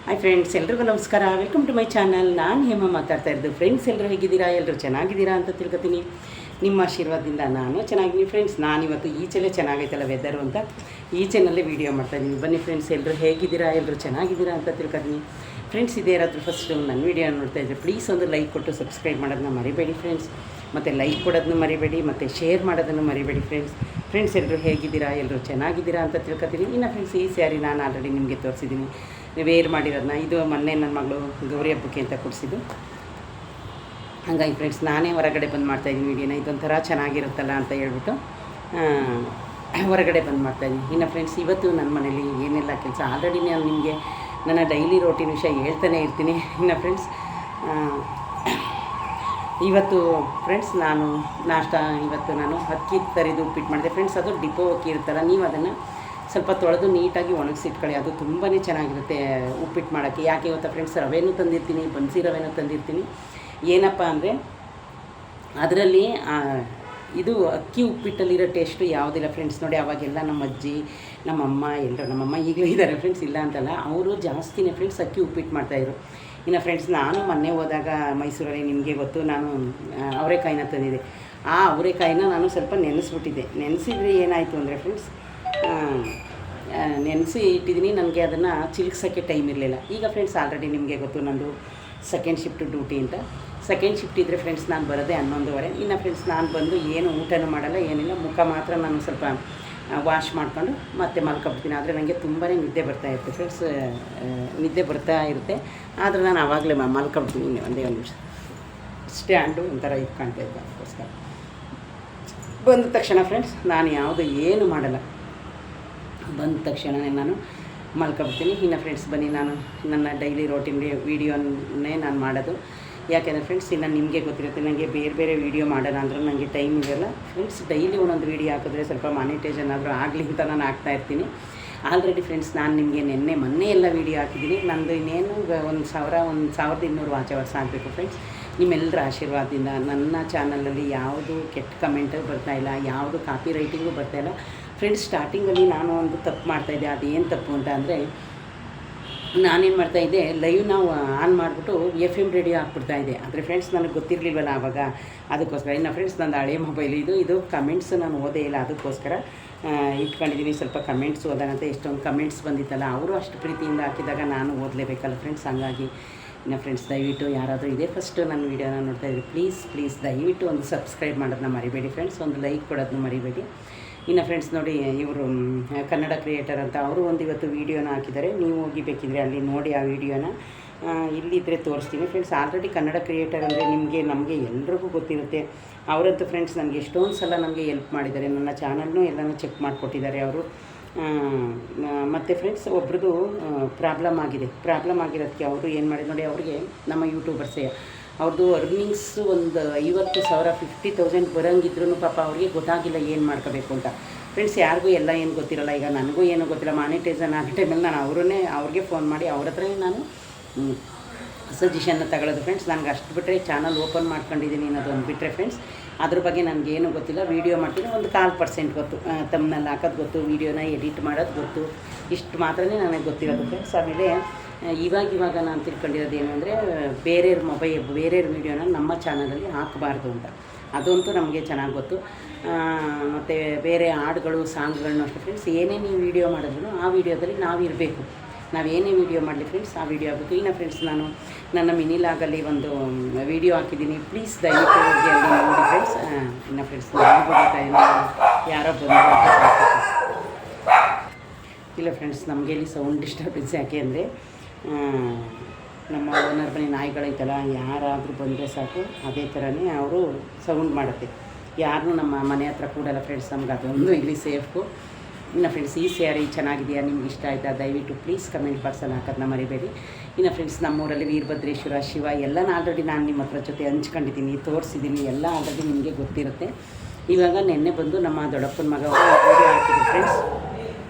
Hi friends, ಎಲ್ರಿಗೂ ನಮಸ್ಕಾರ. Welcome to my channel. ನಾನು ಹೇಮ ಮಾತಾಡ್ತಾ ಇದ್ದು. ಫ್ರೆಂಡ್ಸ್, ಎಲ್ಲರೂ ಹೇಗಿದ್ದೀರಾ? ಎಲ್ಲರೂ ಚೆನ್ನಾಗಿದ್ದೀರಾ ಅಂತ ತಿಳ್ಕೊತೀನಿ. ನಿಮ್ಮ ಆಶೀರ್ವಾದದಿಂದ ನಾನು ಚೆನ್ನಾಗಿದ್ದೀನಿ ಫ್ರೆಂಡ್ಸ್. ನಾನಿವತ್ತು ಈಚೆಲ್ಲೇ ಚೆನ್ನಾಗೈತಲ್ಲ ವೆದರು ಅಂತ ಈಚೆನಲ್ಲೇ ವೀಡಿಯೋ ಮಾಡ್ತಾಯಿದ್ದೀನಿ. ಬನ್ನಿ ಫ್ರೆಂಡ್ಸ್, ಎಲ್ಲರೂ ಹೇಗಿದ್ದೀರಾ? ಎಲ್ಲರೂ ಚೆನ್ನಾಗಿದ್ದೀರಾ ಅಂತ ತಿಳ್ಕೊತೀನಿ. ಫ್ರೆಂಡ್ಸ್, ಇದೇ ಯಾರಾದರೂ ಫಸ್ಟ್ ನನ್ನ ವೀಡಿಯೋ ನೋಡ್ತಾ ಇದ್ದರೆ ಪ್ಲೀಸ್ ಒಂದು ಲೈಕ್ ಕೊಟ್ಟು ಸಬ್ಸ್ಕ್ರೈಬ್ ಮಾಡೋದನ್ನ ಮರಿಬೇಡಿ ಫ್ರೆಂಡ್ಸ್. ಮತ್ತು ಲೈಕ್ ಕೊಡೋದನ್ನು ಮರಿಬೇಡಿ, ಮತ್ತು ಶೇರ್ ಮಾಡೋದನ್ನು ಮರಿಬೇಡಿ ಫ್ರೆಂಡ್ಸ್. ಎಲ್ಲರೂ ಹೇಗಿದ್ದೀರಾ? ಎಲ್ಲರೂ ಚೆನ್ನಾಗಿದ್ದೀರಾ ಅಂತ ತಿಳ್ಕೊತೀನಿ. ಇನ್ನು ಫ್ರೆಂಡ್ಸ್, ಈ ಸ್ಯಾರಿ ನಾನು ಆಲ್ರೆಡಿ ನಿಮಗೆ ತೋರಿಸಿದ್ದೀನಿ, ವೇರ್ ಮಾಡಿರೋದನ್ನ. ಇದು ಮೊನ್ನೆ ನನ್ನ ಮಗಳು ಗೌರಿ ಹಬ್ಬಕ್ಕೆ ಅಂತ ಕೊಡಿಸಿದ್ದು. ಹಾಗಾಗಿ ಫ್ರೆಂಡ್ಸ್, ನಾನೇ ಹೊರಗಡೆ ಬಂದು ಮಾಡ್ತಾಯಿದ್ದೀನಿ ವೀಡಿಯೋನ. ಇದೊಂಥರ ಚೆನ್ನಾಗಿರುತ್ತಲ್ಲ ಅಂತ ಹೇಳ್ಬಿಟ್ಟು ಹೊರಗಡೆ ಬಂದು ಮಾಡ್ತಾಯಿದ್ದೀನಿ. ಇನ್ನು ಫ್ರೆಂಡ್ಸ್, ಇವತ್ತು ನನ್ನ ಮನೇಲಿ ಏನೆಲ್ಲ ಕೆಲಸ ಆಲ್ರೆಡಿ ನಾನು ನಿಮಗೆ ನನ್ನ ಡೈಲಿ ರೋಟೀನ್ ವಿಷಯ ಹೇಳ್ತಾನೆ ಇರ್ತೀನಿ. ಇನ್ನು ಫ್ರೆಂಡ್ಸ್, ಇವತ್ತು ಫ್ರೆಂಡ್ಸ್ ಇವತ್ತು ನಾನು ಅಕ್ಕಿ ತರಿದು ಉಪ್ಪಿಟ್ಟು ಮಾಡಿದೆ ಫ್ರೆಂಡ್ಸ್. ಅದು ಡಿಪೋ ಅಕ್ಕಿ ಇರುತ್ತಲ್ಲ, ನೀವು ಅದನ್ನು ಸ್ವಲ್ಪ ತೊಳೆದು ನೀಟಾಗಿ ಒಣಗಿಸಿಟ್ಕೊಳ್ಳಿ. ಅದು ತುಂಬಾ ಚೆನ್ನಾಗಿರುತ್ತೆ ಉಪ್ಪಿಟ್ಟು ಮಾಡೋಕ್ಕೆ. ಯಾಕೆ ಗೊತ್ತಾ ಫ್ರೆಂಡ್ಸ್, ರವೆನೂ ತಂದಿರ್ತೀನಿ, ಬನ್ಸಿ ರವೆನೂ ತಂದಿರ್ತೀನಿ. ಏನಪ್ಪ ಅಂದರೆ ಅದರಲ್ಲಿ ಇದು ಅಕ್ಕಿ ಉಪ್ಪಿಟ್ಟಲ್ಲಿರೋ ಟೇಸ್ಟು ಯಾವುದಿಲ್ಲ ಫ್ರೆಂಡ್ಸ್. ನೋಡಿ, ಅವಾಗೆಲ್ಲ ನಮ್ಮ ಅಜ್ಜಿ, ನಮ್ಮಮ್ಮ ಎಲ್ಲರೂ, ನಮ್ಮಮ್ಮ ಈಗಲೂ ಇದ್ದಾರೆ ಫ್ರೆಂಡ್ಸ್, ಇಲ್ಲ ಅಂತಲ್ಲ, ಅವರು ಜಾಸ್ತಿನೇ ಫ್ರೆಂಡ್ಸ್ ಅಕ್ಕಿ ಉಪ್ಪಿಟ್ಟು ಮಾಡ್ತಾಯಿದ್ರು. ಇನ್ನು ಫ್ರೆಂಡ್ಸ್, ನಾನು ಮೊನ್ನೆ ಹೋದಾಗ ಮೈಸೂರಲ್ಲಿ, ನಿಮಗೆ ಗೊತ್ತು, ನಾನು ಅವರೆಕಾಯಿನ ತಂದಿದ್ದೆ. ಆ ಅವರೆಕಾಯಿನ ನಾನು ಸ್ವಲ್ಪ ನೆನೆಸ್ಬಿಟ್ಟಿದ್ದೆ. ನೆನೆಸಿದ್ರೆ ಏನಾಯಿತು ಅಂದರೆ ಫ್ರೆಂಡ್ಸ್, ನೆನೆಸಿ ಇಟ್ಟಿದ್ದೀನಿ. ನನಗೆ ಅದನ್ನು ಚಿಲ್ಕ್ಸೋಕ್ಕೆ ಟೈಮ್ ಇರಲಿಲ್ಲ. ಈಗ ಫ್ರೆಂಡ್ಸ್, ಆಲ್ರೆಡಿ ನಿಮಗೆ ಗೊತ್ತು, ನಂದು ಸೆಕೆಂಡ್ ಶಿಫ್ಟ್ ಡ್ಯೂಟಿ ಅಂತ. ಸೆಕೆಂಡ್ ಶಿಫ್ಟ್ ಇದ್ದರೆ ಫ್ರೆಂಡ್ಸ್, ನಾನು ಬರೋದೇ 11:30. ಇನ್ನು ಫ್ರೆಂಡ್ಸ್, ನಾನು ಬಂದು ಏನು ಊಟನೂ ಮಾಡಲ್ಲ, ಏನಿಲ್ಲ, ಮುಖ ಮಾತ್ರ ನಾನು ಸ್ವಲ್ಪ ವಾಶ್ ಮಾಡ್ಕೊಂಡು ಮತ್ತೆ ಮಲ್ಕೊಬಿಡ್ತೀನಿ. ಆದರೆ ನನಗೆ ತುಂಬಾ ನಿದ್ದೆ ಬರ್ತಾಯಿರುತ್ತೆ ಫ್ರೆಂಡ್ಸ್, ನಿದ್ದೆ ಬರ್ತಾ ಇರುತ್ತೆ. ಆದರೆ ನಾನು ಆವಾಗಲೇ ಮಲ್ಕೊಬಿಡ್ತೀನಿ. ಒಂದೇ ಒಂದು ನಿಮಿಷ ಸ್ಟ್ಯಾಂಡು ಒಂಥರ ಇದು ಕಾಣ್ತಾ ಇದ್ದೆ. ಅದಕ್ಕೋಸ್ಕರ ಬಂದ ತಕ್ಷಣ ಫ್ರೆಂಡ್ಸ್, ನಾನು ಏನು ಮಾಡಲ್ಲ. ಬಂದ ತಕ್ಷಣವೇ ನಾನು ಮಲ್ಕೊಬಿಡ್ತೀನಿ. ಇನ್ನು ಫ್ರೆಂಡ್ಸ್, ಬನ್ನಿ, ನಾನು ನನ್ನ ಡೈಲಿ ರೋಟೀನ್ ವೀಡಿಯೋನೇ ನಾನು ಮಾಡೋದು. ಯಾಕೆಂದರೆ ಫ್ರೆಂಡ್ಸ್, ಇನ್ನು ನಿಮಗೆ ಗೊತ್ತಿರುತ್ತೆ, ನನಗೆ ಬೇರೆ ಬೇರೆ ವೀಡಿಯೋ ಮಾಡೋಣ ಅಂದ್ರೆ ನನಗೆ ಟೈಮ್ ಇರೋಲ್ಲ ಫ್ರೆಂಡ್ಸ್. ಡೈಲಿ ಒಂದೊಂದು ವೀಡಿಯೋ ಹಾಕಿದ್ರೆ ಸ್ವಲ್ಪ ಮಾನಿಟೈಸೇಷನ್ ಆದರೂ ಆಗಲಿ ಅಂತ ನಾನು ಹಾಕ್ತಾಯಿರ್ತೀನಿ. ಆಲ್ರೆಡಿ ಫ್ರೆಂಡ್ಸ್, ನಾನು ನಿಮಗೆ ಮೊನ್ನೆ ಎಲ್ಲ ವೀಡಿಯೋ ಹಾಕಿದ್ದೀನಿ. ನಂದು ಇನ್ನೇನು 1,200 ವಾಚ್ ಅವರ್ಸ್ ಆಗಬೇಕು ಫ್ರೆಂಡ್ಸ್. ನಿಮ್ಮೆಲ್ಲರ ಆಶೀರ್ವಾದದಿಂದ ನನ್ನ ಚಾನಲಲ್ಲಿ ಯಾವುದು ಕೆಟ್ಟ ಕಮೆಂಟು ಬರ್ತಾಯಿಲ್ಲ, ಯಾವುದು ಕಾಪಿ ರೈಟಿಂಗು ಬರ್ತಾಯಿಲ್ಲ ಫ್ರೆಂಡ್ಸ್. ಸ್ಟಾರ್ಟಿಂಗಲ್ಲಿ ನಾನು ಒಂದು ತಪ್ಪು ಮಾಡ್ತಾಯಿದ್ದೆ. ಅದೇನು ತಪ್ಪು ಅಂತ ಅಂದರೆ, ನಾನೇನು ಮಾಡ್ತಾಯಿದ್ದೆ, ಲೈವ್ ನಾವು ಆನ್ ಮಾಡಿಬಿಟ್ಟು FM ರೇಡಿಯೋ ಹಾಕ್ಬಿಡ್ತಾಯಿದ್ದೆ. ಆದರೆ ಫ್ರೆಂಡ್ಸ್, ನನಗೆ ಗೊತ್ತಿರಲಿಲ್ವಲ್ಲ ಆವಾಗ, ಅದಕ್ಕೋಸ್ಕರ. ಇನ್ನು ಫ್ರೆಂಡ್ಸ್, ನಂದು ಹಳೆ ಮೊಬೈಲ್ ಇದು ಕಮೆಂಟ್ಸ್ ನಾನು ಓದೇ ಇಲ್ಲ, ಅದಕ್ಕೋಸ್ಕರ ಇಟ್ಕೊಂಡಿದ್ದೀನಿ. ಸ್ವಲ್ಪ ಕಮೆಂಟ್ಸ್ ಓದೋಣಂತ. ಎಷ್ಟೊಂದು ಕಮೆಂಟ್ಸ್ ಬಂದಿತ್ತಲ್ಲ, ಅವರು ಅಷ್ಟು ಪ್ರೀತಿಯಿಂದ ಹಾಕಿದಾಗ ನಾನು ಓದಲೇಬೇಕಲ್ಲ ಫ್ರೆಂಡ್ಸ್. ಹಂಗಾಗಿ ಇನ್ನು ಫ್ರೆಂಡ್ಸ್, ದಯವಿಟ್ಟು ಯಾರಾದರೂ ಇದೇ ಫಸ್ಟ್ ನನ್ನ ವೀಡಿಯೋನ ನೋಡ್ತಾಯಿದ್ರಿ, ಪ್ಲೀಸ್ ದಯವಿಟ್ಟು ಒಂದು ಸಬ್ಸ್ಕ್ರೈಬ್ ಮಾಡೋದನ್ನ ಮರಿಬೇಡಿ ಫ್ರೆಂಡ್ಸ್, ಒಂದು ಲೈಕ್ ಕೊಡೋದನ್ನ ಮರಿಬೇಡಿ. ಇನ್ನು ಫ್ರೆಂಡ್ಸ್, ನೋಡಿ, ಇವರು ಕನ್ನಡ ಕ್ರಿಯೇಟರ್ ಅಂತ ಅವರು ಒಂದು ಇವತ್ತು ವೀಡಿಯೋನ ಹಾಕಿದ್ದಾರೆ. ನೀವು ಹೋಗಿ ಬೇಕಿದ್ರೆ ಅಲ್ಲಿ ನೋಡಿ ಆ ವೀಡಿಯೋನ. ಇಲ್ಲಿದ್ದರೆ ತೋರಿಸ್ತೀನಿ ಫ್ರೆಂಡ್ಸ್. ಆಲ್ರೆಡಿ ಕನ್ನಡ ಕ್ರಿಯೇಟರ್ ಅಂದರೆ ನಮಗೆ ಎಲ್ರಿಗೂ ಗೊತ್ತಿರುತ್ತೆ. ಅವರಂತೂ ಫ್ರೆಂಡ್ಸ್ ನನಗೆ ಎಷ್ಟೊಂದು ಸಲ ನಮಗೆ ಹೆಲ್ಪ್ ಮಾಡಿದ್ದಾರೆ. ನನ್ನ ಚಾನಲ್ನೂ ಎಲ್ಲನೂ ಚೆಕ್ ಮಾಡಿಕೊಟ್ಟಿದ್ದಾರೆ ಅವರು. ಮತ್ತು ಫ್ರೆಂಡ್ಸ್, ಒಬ್ರದ್ದು ಪ್ರಾಬ್ಲಮ್ ಆಗಿರೋದಕ್ಕೆ ಅವರು ಏನು ಮಾಡಿದ್ರು ನೋಡಿ, ಅವ್ರಿಗೆ ನಮ್ಮ ಯೂಟ್ಯೂಬರ್ಸೇ ಅವ್ರದ್ದು ಅರ್ನಿಂಗ್ಸ್ ಒಂದು 50,000 50,000 ಬರೋಂಗಿದ್ರೂ ಪಾಪ ಅವ್ರಿಗೆ ಗೊತ್ತಾಗಿಲ್ಲ ಏನು ಮಾಡ್ಕೋಬೇಕು ಅಂತ ಫ್ರೆಂಡ್ಸ್. ಯಾರಿಗೂ ಎಲ್ಲ ಏನು ಗೊತ್ತಿರಲ್ಲ. ಈಗ ನನಗೂ ಏನೂ ಗೊತ್ತಿಲ್ಲ. ಮಾನಿಟೈಸೇಷನ್ ಆಗೋ ಟೈಮಲ್ಲಿ ನಾನು ಅವ್ರಿಗೆ ಫೋನ್ ಮಾಡಿ ಅವ್ರ ಹತ್ರ ನಾನು ಸಜೆಷನ್ನ ತಗೊಳ್ಳೋದು ಫ್ರೆಂಡ್ಸ್. ನನಗೆ ಅಷ್ಟು ಬಿಟ್ಟರೆ ಚಾನಲ್ ಓಪನ್ ಮಾಡ್ಕೊಂಡಿದ್ದೀನಿ ಅನ್ನೋದೊಂದು ಬಿಟ್ಟರೆ ಫ್ರೆಂಡ್ಸ್, ಅದ್ರ ಬಗ್ಗೆ ನನಗೇನು ಗೊತ್ತಿಲ್ಲ. ವೀಡಿಯೋ ಮಾಡ್ತೀನಿ, ಒಂದು 4% ಗೊತ್ತು, ತಮ್ಮನಲ್ಲಿ ಹಾಕೋದು ಗೊತ್ತು, ವೀಡಿಯೋನ ಎಡಿಟ್ ಮಾಡೋದು ಗೊತ್ತು. ಇಷ್ಟು ಮಾತ್ರನೇ ನನಗೆ ಗೊತ್ತಿರೋದು ಫ್ರೆಂಡ್ಸ್. ಆಮೇಲೆ ಇವಾಗ ನಾನು ತಿಳ್ಕೊಂಡಿರೋದು ಏನು ಅಂದರೆ, ಬೇರೆಯವ್ರ ವೀಡಿಯೋನ ನಮ್ಮ ಚಾನಲಲ್ಲಿ ಹಾಕಬಾರ್ದು ಅಂತ. ಅದಂತೂ ನಮಗೆ ಚೆನ್ನಾಗಿ ಗೊತ್ತು. ಮತ್ತು ಬೇರೆ ಹಾಡುಗಳು, ಸಾಂಗ್ಗಳನ್ನೂ ಅಷ್ಟೇ ಫ್ರೆಂಡ್ಸ್, ಏನೇ ನೀವು ವೀಡಿಯೋ ಮಾಡಿದ್ರು ಆ ವೀಡಿಯೋದಲ್ಲಿ ನಾವು ಇರಬೇಕು. ನಾವೇನೇ ವೀಡಿಯೋ ಮಾಡಲಿ ಫ್ರೆಂಡ್ಸ್, ಆ ವೀಡಿಯೋ ಆಗಬೇಕು. ಇನ್ನು ಫ್ರೆಂಡ್ಸ್, ನಾನು ನನ್ನ ಮಿನಿಲಾಗಲ್ಲಿ ಒಂದು ವೀಡಿಯೋ ಹಾಕಿದ್ದೀನಿ, ಪ್ಲೀಸ್ ದಯವಿಟ್ಟು ಹೋಗಿ ಅಲ್ಲಿ ನೋಡಿ ಫ್ರೆಂಡ್ಸ್. ಇನ್ನು ಫ್ರೆಂಡ್ಸ್, ಯಾರೋ ಬಂದು ಇಲ್ಲ ಫ್ರೆಂಡ್ಸ್, ನಮಗೆ ಇಲ್ಲಿ ಸೌಂಡ್ ಡಿಸ್ಟರ್ಬೆನ್ಸ್. ಯಾಕೆ ಅಂದರೆ ನಮ್ಮ ಓನರ್ ಮನೆ ನಾಯಿಗಳೈತಲ್ಲ, ಯಾರಾದರೂ ಬಂದರೆ ಸಾಕು ಅದೇ ಥರನೇ ಅವರು ಸೌಂಡ್ ಮಾಡುತ್ತೆ. ಯಾರನ್ನೂ ನಮ್ಮ ಮನೆ ಹತ್ರ ಕೂಡಲ್ಲ ಫ್ರೆಂಡ್ಸ್. ನಮ್ಗೆ ಅದೊಂದು ಇಲ್ಲಿ ಸೇಫು. ಇನ್ನು ಫ್ರೆಂಡ್ಸ್, ಈ ಸ್ಯಾರಿ ಚೆನ್ನಾಗಿದೆಯಾ, ನಿಮ್ಗೆ ಇಷ್ಟ ಆಯಿತಾ, ದಯವಿಟ್ಟು ಪ್ಲೀಸ್ ಕಮೆಂಟ್ ಬಾಕ್ಸಲ್ಲಿ ಹಾಕೋದನ್ನ ಮರಿಬೇಡಿ. ಇನ್ನು ಫ್ರೆಂಡ್ಸ್, ನಮ್ಮೂರಲ್ಲಿ ವೀರಭದ್ರೇಶ್ವರ, ಶಿವ ಎಲ್ಲನೂ ಆಲ್ರೆಡಿ ನಾನು ನಿಮ್ಮ ಹತ್ರ ಜೊತೆ ಹಂಚ್ಕೊಂಡಿದ್ದೀನಿ, ತೋರಿಸಿದ್ದೀನಿ. ಎಲ್ಲ ಆಲ್ರೆಡಿ ನಿಮಗೆ ಗೊತ್ತಿರುತ್ತೆ. ಇವಾಗ ನೆನ್ನೆ ಬಂದು ನಮ್ಮ ದೊಡ್ಡಪ್ಪನ ಮಗ ವೀಡಿಯೋ ಹಾಕಿದ್ರು ಫ್ರೆಂಡ್ಸ್.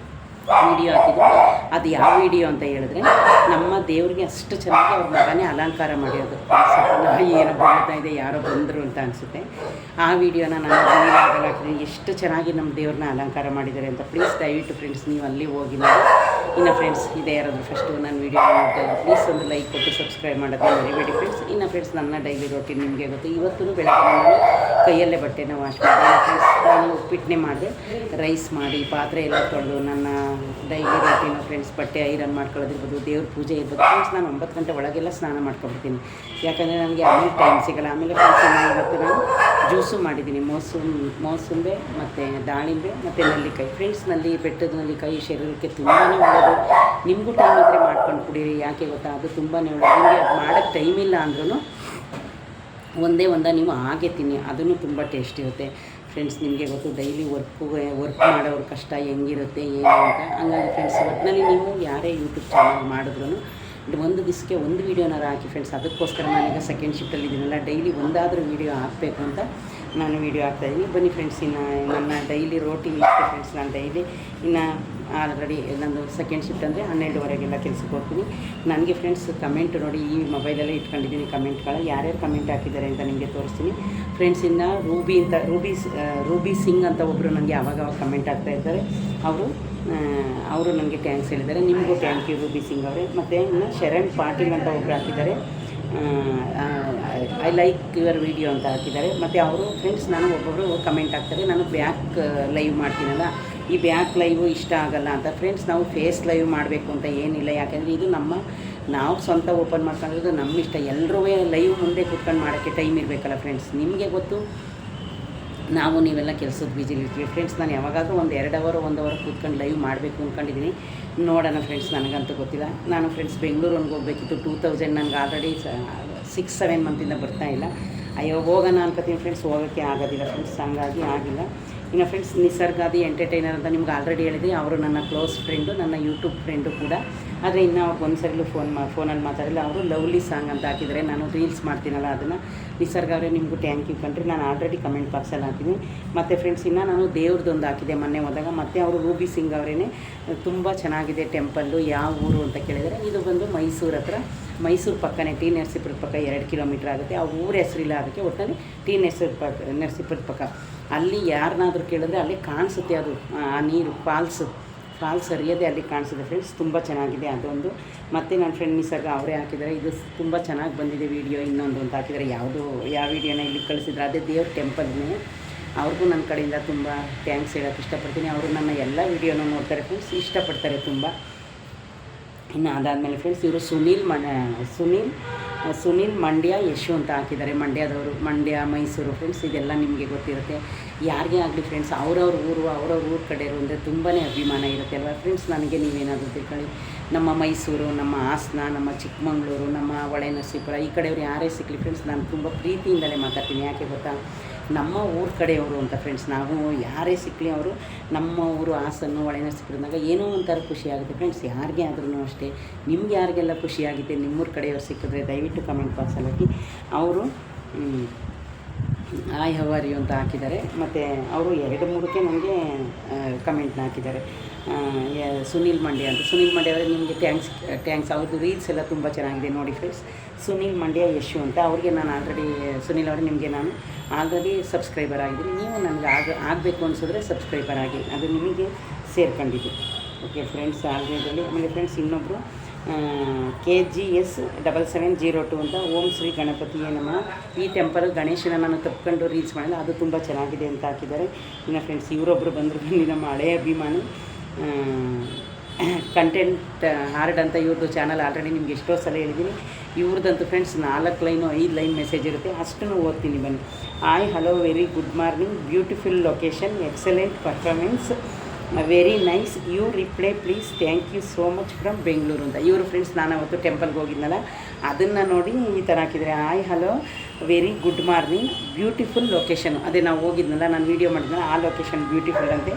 ವಿಡಿಯೋ ಹಾಕಿದ್ರು. ಅದು ಯಾವ ವಿಡಿಯೋ ಅಂತ ಹೇಳಿದ್ರೆ, ನಮ್ಮ ದೇವ್ರಿಗೆ ಅಷ್ಟು ಚೆನ್ನಾಗಿ ಅವ್ರ ಮಗನೇ ಅಲಂಕಾರ ಮಾಡಿರೋದು. ಏನೋ ಬರ್ತಾ ಇದೆ, ಯಾರೋ ಬಂದರು ಅಂತ ಅನಿಸುತ್ತೆ. ಆ ವಿಡಿಯೋನ ನಾನು ಆಗಲ್ಲ ಎಷ್ಟು ಚೆನ್ನಾಗಿ ನಮ್ಮ ದೇವ್ರನ್ನ ಅಲಂಕಾರ ಮಾಡಿದ್ದಾರೆ ಅಂತ. ಪ್ಲೀಸ್ ದಯವಿಟ್ಟು ಫ್ರೆಂಡ್ಸ್ ನೀವು ಅಲ್ಲಿ ಹೋಗಿ ನೋಡಿ. ಇನ್ನು ಫ್ರೆಂಡ್ಸ್ ಇದೇ ಯಾರಾದರೂ ಫಸ್ಟು ನಾನು ವೀಡಿಯೋ ನೋಡ್ತಾ ಇದ್ದೆ, ಪ್ಲೀಸ್ ಒಂದು ಲೈಕ್ ಕೊಟ್ಟು ಸಬ್ಸ್ಕ್ರೈಬ್ ಮಾಡೋದು ಮರಿಬೇಡಿ ಫ್ರೆಂಡ್ಸ್. ಇನ್ನು ಫ್ರೆಂಡ್ಸ್ ನನ್ನ ಡೈಲಿ ರೋಟೀನ್ ನಿಮಗೆ ಗೊತ್ತು. ಇವತ್ತು ಬೆಳಗ್ಗೆ ನಾನು ಕೈಯಲ್ಲೇ ಬಟ್ಟೆನ ವಾಶ್ ಮಾಡಿದೆ ಫ್ರೆಂಡ್ಸ್. ನಾನು ಉಪ್ಪಿಟ್ಟನೆ ಮಾಡಿದೆ, ರೈಸ್ ಮಾಡಿ ಪಾತ್ರೆ ಎಲ್ಲ ತೊಳೆದು ನನ್ನ ಡೈಲಿ ರೋಟೀನು ಫ್ರೆಂಡ್ಸ್. ಬಟ್ಟೆ ಐರನ್ ಮಾಡ್ಕೊಳ್ಳೋದಿರ್ಬೋದು, ದೇವ್ರ ಪೂಜೆ ಇರ್ಬೋದು ಫ್ರೆಂಡ್ಸ್. ನಾನು 9 ಗಂಟೆ ಒಳಗೆಲ್ಲ ಸ್ನಾನ ಮಾಡ್ಕೊಬಿಡ್ತೀನಿ, ಯಾಕಂದರೆ ನನಗೆ ಆಮೇಲೆ ಟೈಮ್ ಸಿಗೋಲ್ಲ. ಆಮೇಲೆ ಫ್ರೆಂಡ್ಸ್ ಇವತ್ತು ನಾನು ಜ್ಯೂಸು ಮಾಡಿದ್ದೀನಿ, ಮೋಸಂಬೆ ಮತ್ತು ದಾಳಿಂಬೆ ಮತ್ತು ನೆಲ್ಲಿಕಾಯಿ ಫ್ರೆಂಡ್ಸ್. ಬೆಟ್ಟದ ನೆಲ್ಲಿಕಾಯಿ ಶರೀರಕ್ಕೆ ತುಂಬಾ ಒಳ್ಳೆಯದು. ನಿಮಗೂ ಟೈಮ್ ಇದ್ದರೆ ಮಾಡ್ಕೊಂಡು ಕುಡೀರಿ. ಯಾಕೆ ಗೊತ್ತಾ, ಅದು ತುಂಬಾ ಒಳ್ಳೆಯದು. ನಿಮಗೆ ಅದು ಮಾಡೋಕ್ಕೆ ಟೈಮ್ ಇಲ್ಲ ಅಂದ್ರೂ ಒಂದೇ ನೀವು ಹಾಗೆ ತಿನ್ನಿ, ಅದನ್ನು ತುಂಬ ಟೇಸ್ಟ್ ಇರುತ್ತೆ ಫ್ರೆಂಡ್ಸ್. ನಿಮಗೆ ಗೊತ್ತು ಡೈಲಿ ವರ್ಕ್ ಮಾಡೋವ್ರ ಕಷ್ಟ ಹೆಂಗಿರುತ್ತೆ ಏನು ಅಂತ. ಹಂಗಾಗಿ ಫ್ರೆಂಡ್ಸ್ ಒಟ್ಟಿನಲ್ಲಿ ನೀವು ಯಾರೇ ಯೂಟ್ಯೂಬ್ ಚಾನಲ್ ಮಾಡಿದ್ರು ಒಂದು ದಿವಸಕ್ಕೆ ಒಂದು ವೀಡಿಯೋನಾರು ಹಾಕಿ ಫ್ರೆಂಡ್ಸ್. ಅದಕ್ಕೋಸ್ಕರ ನಾನೀಗ ಸೆಕೆಂಡ್ ಶಿಫ್ಟಲ್ಲಿ ಇದ್ದೀನಲ್ಲ, ಡೈಲಿ ಒಂದಾದರೂ ವೀಡಿಯೋ ಹಾಕಬೇಕು ಅಂತ ನಾನು ವೀಡಿಯೋ ಹಾಕ್ತಾಯಿದ್ದೀನಿ. ಬನ್ನಿ ಫ್ರೆಂಡ್ಸ್, ಇನ್ನು ನನ್ನ ಡೈಲಿ ರೋಟೀನ್ ಇಷ್ಟೇ ಫ್ರೆಂಡ್ಸ್. ನಾನು ಡೈಲಿ ಇನ್ನು ಆಲ್ರೆಡಿ ನಂದು ಸೆಕೆಂಡ್ ಶಿಫ್ಟ್ ಅಂದರೆ 12:30 ಕೆಲಸಕ್ಕೆ ಹೋಗ್ತೀನಿ. ನನಗೆ ಫ್ರೆಂಡ್ಸ್ ಕಮೆಂಟ್ ನೋಡಿ, ಈ ಮೊಬೈಲಲ್ಲೇ ಇಟ್ಕೊಂಡಿದ್ದೀನಿ ಕಮೆಂಟ್ಗಳು, ಯಾರ್ಯಾರು ಕಮೆಂಟ್ ಹಾಕಿದ್ದಾರೆ ಅಂತ ನಿಮಗೆ ತೋರಿಸ್ತೀನಿ ಫ್ರೆಂಡ್ಸ್. ಇನ್ನು ರೂಬಿ ಸಿಂಗ್ ಅಂತ ಒಬ್ಬರು ನನಗೆ ಆವಾಗ ಕಮೆಂಟ್ ಆಗ್ತಾಯಿದ್ದಾರೆ. ಅವರು ನನಗೆ ಥ್ಯಾಂಕ್ಸ್ ಹೇಳಿದ್ದಾರೆ. ನಿಮಗೂ ಥ್ಯಾಂಕ್ ಯು ರೂಬಿ ಸಿಂಗ್ ಅವರೇ. ಮತ್ತು ಇನ್ನು ಶರಣ್ ಪಾಟೀಲ್ ಅಂತ ಒಬ್ಬರು ಹಾಕಿದ್ದಾರೆ, ಐ ಲೈಕ್ ಯುವರ್ ವಿಡಿಯೋ ಅಂತ ಹಾಕಿದ್ದಾರೆ. ಮತ್ತು ಅವರು ಫ್ರೆಂಡ್ಸ್ ನಾನು ಒಬ್ಬೊಬ್ಬರು ಕಮೆಂಟ್ ಹಾಕ್ತಾರೆ, ನಾನು ಬ್ಯಾಕ್ ಲೈವ್ ಮಾಡ್ತೀನಲ್ಲ, ಈ ಬ್ಯಾಕ್ ಲೈವು ಇಷ್ಟ ಆಗಲ್ಲ ಅಂತ ಫ್ರೆಂಡ್ಸ್. ನಾವು ಫೇಸ್ ಲೈವ್ ಮಾಡಬೇಕು ಅಂತ ಏನಿಲ್ಲ, ಯಾಕೆಂದರೆ ಇದು ನಾವು ಸ್ವಂತ ಓಪನ್ ಮಾಡ್ಕೊಂಡಿರೋದು ನಮ್ಮ ಇಷ್ಟ. ಎಲ್ಲರೂ ಲೈವ್ ಮುಂದೆ ಕೂತ್ಕೊಂಡು ಮಾಡೋಕ್ಕೆ ಟೈಮ್ ಇರಬೇಕಲ್ಲ ಫ್ರೆಂಡ್ಸ್. ನಿಮಗೆ ಗೊತ್ತು, ನೀವೆಲ್ಲ ಕೆಲಸದ ಬೀಜಿಲಿರ್ತೀವಿ ಫ್ರೆಂಡ್ಸ್. ನಾನು ಯಾವಾಗಾದರೂ ಒಂದು 2 ಅವರ್ 1 ಅವರ್ ಕೂತ್ಕೊಂಡು ಲೈವ್ ಮಾಡಬೇಕು ಅಂದ್ಕೊಂಡಿದ್ದೀನಿ. ನೋಡೋಣ ಫ್ರೆಂಡ್ಸ್, ನನಗಂತೂ ಗೊತ್ತಿಲ್ಲ. ನಾನು ಫ್ರೆಂಡ್ಸ್ ಬೆಂಗಳೂರಿಗೆ ಹೋಗಬೇಕಿತ್ತು. 2000 ನನಗೆ ಆಲ್ರೆಡಿ 6-7 ಮಂತಿಂದ ಬರ್ತಾಯಿಲ್ಲ. ಅಯ್ಯೋ ಹೋಗೋಣ ಅನ್ಕೋತೀನಿ ಫ್ರೆಂಡ್ಸ್, ಹೋಗೋಕ್ಕೆ ಆಗೋದಿಲ್ಲ ಫ್ರೆಂಡ್ಸ್, ಹಂಗಾಗಿ ಆಗಿಲ್ಲ. ಇನ್ನು ಫ್ರೆಂಡ್ಸ್ ನಿಸರ್ಗಾದಿ ಎಂಟರ್ಟೈನರ್ ಅಂತ ನಿಮ್ಗೆ ಆಲ್ರೆಡಿ ಹೇಳಿದೆ, ಅವರು ನನ್ನ ಕ್ಲೋಸ್ ಫ್ರೆಂಡು, ನನ್ನ ಯೂಟ್ಯೂಬ್ ಫ್ರೆಂಡು ಕೂಡ. ಆದರೆ ಇನ್ನು ಅವ್ರಿಗೆ ಒಂದು ಸರಿಲೂ ಫೋನಲ್ಲಿ ಮಾತಾಡಿಲ್ಲ. ಅವರು ಲವ್ಲಿ ಸಾಂಗ್ ಅಂತ ಹಾಕಿದರೆ, ನಾನು ರೀಲ್ಸ್ ಮಾಡ್ತೀನಲ್ಲ ಅದನ್ನು. ನಿಸರ್ಗ ಅವರೇ ನಿಮಗೂ ಥ್ಯಾಂಕ್ ಯು ಕಣ್ರಿ. ನಾನು ಆಲ್ರೆಡಿ ಕಮೆಂಟ್ ಬಾಕ್ಸಲ್ಲಿ ಹಾಕಿದ್ದೀನಿ. ಮತ್ತು ಫ್ರೆಂಡ್ಸ್ ಇನ್ನು ನಾನು ದೇವ್ರದ್ದೊಂದು ಹಾಕಿದೆ ಮೊನ್ನೆ ಹೋದಾಗ. ಮತ್ತು ಅವರು ರೂಬಿ ಸಿಂಗ್ ಅವರೇ ತುಂಬ ಚೆನ್ನಾಗಿದೆ ಟೆಂಪಲ್ಲು, ಯಾವ ಊರು ಅಂತ ಕೇಳಿದರೆ, ಇದು ಬಂದು ಮೈಸೂರು ಹತ್ರ, ಮೈಸೂರು ಪಕ್ಕನೇ, ಟಿ ನರಸೀಪುರದ ಪಕ್ಕ 2 ಕಿಲೋಮೀಟ್ರ್ ಆಗುತ್ತೆ. ಆ ಊರ ಹೆಸರಿಲ್ಲ ಅದಕ್ಕೆ, ಒಟ್ಟಿನಲ್ಲಿ ಟಿ ನರಸೀಪುರದ ಪಕ್ಕ. ಅಲ್ಲಿ ಯಾರನ್ನಾದರೂ ಕೇಳಿದ್ರೆ ಅಲ್ಲಿ ಕಾಣಿಸುತ್ತೆ, ಅದು ಆ ನೀರು ಫಾಲ್ಸ್ ಹರಿಯೋದೇ ಅಲ್ಲಿ ಕಾಣಿಸುತ್ತೆ ಫ್ರೆಂಡ್ಸ್. ತುಂಬ ಚೆನ್ನಾಗಿದೆ ಅದೊಂದು. ಮತ್ತು ನನ್ನ ಫ್ರೆಂಡ್ ನಿಸರ್ಗ ಅವರೇ ಹಾಕಿದ್ದಾರೆ, ಇದು ತುಂಬ ಚೆನ್ನಾಗಿ ಬಂದಿದೆ ವಿಡಿಯೋ ಇನ್ನೊಂದು ಅಂತ ಹಾಕಿದ್ದಾರೆ. ಯಾವ ವಿಡಿಯೋನ ಇಲ್ಲಿ ಕಳಿಸಿದ್ರೆ ಅದೇ ದೇವ್ರ ಟೆಂಪಲ್ನೇ. ಅವ್ರಿಗೂ ನನ್ನ ಕಡೆಯಿಂದ ತುಂಬ ಥ್ಯಾಂಕ್ಸ್ ಹೇಳೋಕ್ಕೆ ಇಷ್ಟಪಡ್ತೀನಿ. ಅವರು ನನ್ನ ಎಲ್ಲ ವೀಡಿಯೋನ ನೋಡ್ತಾರೆ ಫ್ರೆಂಡ್ಸ್, ಇಷ್ಟಪಡ್ತಾರೆ ತುಂಬ. ಇನ್ನು ಅದಾದಮೇಲೆ ಫ್ರೆಂಡ್ಸ್ ಇವರು ಸುನೀಲ್ ಮಂಡ್ಯ ಯಶು ಅಂತ ಹಾಕಿದ್ದಾರೆ. ಮಂಡ್ಯದವರು, ಮಂಡ್ಯ ಮೈಸೂರು ಫ್ರೆಂಡ್ಸ್, ಇದೆಲ್ಲ ನಿಮಗೆ ಗೊತ್ತಿರುತ್ತೆ. ಯಾರಿಗೇ ಆಗಲಿ ಫ್ರೆಂಡ್ಸ್, ಅವ್ರವ್ರ ಊರು ಕಡೆಯವರು ಅಂದರೆ ತುಂಬಾ ಅಭಿಮಾನ ಇರುತ್ತೆ ಅಲ್ವಾ ಫ್ರೆಂಡ್ಸ್. ನನಗೆ ನೀವೇನಾದರೂ ತಿಳ್ಕೊಳ್ಳಿ, ನಮ್ಮ ಮೈಸೂರು, ನಮ್ಮ ಹಾಸನ, ನಮ್ಮ ಚಿಕ್ಕಮಗಳೂರು, ನಮ್ಮ ಹೊಳೆನರಸೀಪುರ, ಈ ಕಡೆಯವರು ಯಾರೇ ಸಿಕ್ಕಲಿ ಫ್ರೆಂಡ್ಸ್, ನಾನು ತುಂಬ ಪ್ರೀತಿಯಿಂದಲೇ ಮಾತಾಡ್ತೀನಿ. ಯಾಕೆ ಗೊತ್ತಾ, ನಮ್ಮ ಊರ ಕಡೆಯವರು ಅಂತ ಫ್ರೆಂಡ್ಸ್. ನಾವು ಯಾರೇ ಸಿಕ್ಕಲಿ ಅವರು ನಮ್ಮ ಊರು ಹಾಸನ್ನು ಹೊಳೆನರಸೀಪುರದಾಗ ಏನೋ ಒಂಥರ ಖುಷಿಯಾಗುತ್ತೆ ಫ್ರೆಂಡ್ಸ್. ಯಾರಿಗೆ ಆದ್ರೂ ಅಷ್ಟೇ, ನಿಮ್ಗೆ ಯಾರಿಗೆಲ್ಲ ಖುಷಿಯಾಗುತ್ತೆ ನಿಮ್ಮೂರ ಕಡೆಯವ್ರು ಸಿಕ್ಕಿದ್ರೆ ದಯವಿಟ್ಟು ಕಮೆಂಟ್ ಬಾಕ್ಸಲ್ಲಿ ಹಾಕಿ. ಅವರು ಹಾಯ್ ಹೌ ಆರ್ ಯು ಅಂತ ಹಾಕಿದ್ದಾರೆ. ಮತ್ತು ಅವರು 2-3ಕ್ಕೆ ನನಗೆ ಕಮೆಂಟ್ನ ಹಾಕಿದ್ದಾರೆ. ಸುನೀಲ್ ಮಂಡ್ಯ ಅಂತ. ಸುನೀಲ್ ಮಂಡ್ಯ ಅವರೇ ನಿಮಗೆ ಥ್ಯಾಂಕ್ಸ್. ಅವ್ರದ್ದು ರೀಲ್ಸ್ ಎಲ್ಲ ತುಂಬ ಚೆನ್ನಾಗಿದೆ ನೋಡಿ ಫ್ರೆಂಡ್ಸ್. ಸುನೀಲ್ ಮಂಡ್ಯ ಯಶು ಅಂತ, ಅವ್ರಿಗೆ ನಾನು ಆಲ್ರೆಡಿ, ಸುನೀಲ್ ಅವರೇ ನಿಮಗೆ ನಾನು ಆಲ್ರೆಡಿ ಸಬ್ಸ್ಕ್ರೈಬರ್ ಆಗಿದ್ದೀನಿ. ನೀವು ನನಗೆ ಆಗಬೇಕು ಅನಿಸಿದ್ರೆ ಸಬ್ಸ್ಕ್ರೈಬರ್ ಆಗಿ, ಅದು ನಿಮಗೆ ಸೇರ್ಕೊಂಡಿದ್ದು. Okay friends, already. ಆಮೇಲೆ ಫ್ರೆಂಡ್ಸ್ ಇನ್ನೊಬ್ಬರು KGS 7702 ಅಂತ, ಓಂ ಶ್ರೀ ಗಣಪತಿಯೇ ನಮಃ. ಈ ಟೆಂಪಲ್ ಗಣೇಶನ ನಾನು ತಪ್ಕೊಂಡು ರೀಲ್ಸ್ ಮಾಡಿಲ್ಲ, ಅದು ತುಂಬ ಚೆನ್ನಾಗಿದೆ ಅಂತ ಹಾಕಿದ್ದಾರೆ. ಇನ್ನು ಫ್ರೆಂಡ್ಸ್ ಇವರೊಬ್ಬರು ಬಂದು ನಮ್ಮ ಹಳೆಯ ಅಭಿಮಾನಿ ಕಂಟೆಂಟ್ ಹಾರ್ಡ್ ಅಂತ, ಇವ್ರದ್ದು ಚಾನಲ್ ಆಲ್ರೆಡಿ ನಿಮ್ಗೆ ಎಷ್ಟೋ ಸಲ ಹೇಳಿದ್ದೀನಿ. ಇವ್ರದ್ದಂತೂ ಫ್ರೆಂಡ್ಸ್ 4 ಲೈನು 5 ಲೈನ್ ಮೆಸೇಜ್ ಇರುತ್ತೆ, ಅಷ್ಟನ್ನು ಓದ್ತೀನಿ ಬನ್ನಿ. Hi hello, very good morning, beautiful location, excellent performance, very nice, you reply please, thank you so much from Bengaluru ಅಂತ. ಇವರು ಫ್ರೆಂಡ್ಸ್ ನಾನು ಅವತ್ತು ಟೆಂಪಲ್ಗೆ ಹೋಗಿದ್ನಲ್ಲ ಅದನ್ನು ನೋಡಿ ಈ ಥರ ಹಾಕಿದರೆ. Hi hello, very good morning, beautiful location, ಅದೇ ನಾವು ಹೋಗಿದ್ನಲ್ಲ ನಾನು ವೀಡಿಯೋ ಮಾಡಿದ್ನಲ್ಲ ಆ ಲೊಕೇಶನ್ ಬ್ಯೂಟಿಫುಲ್ ಅಂತೆ,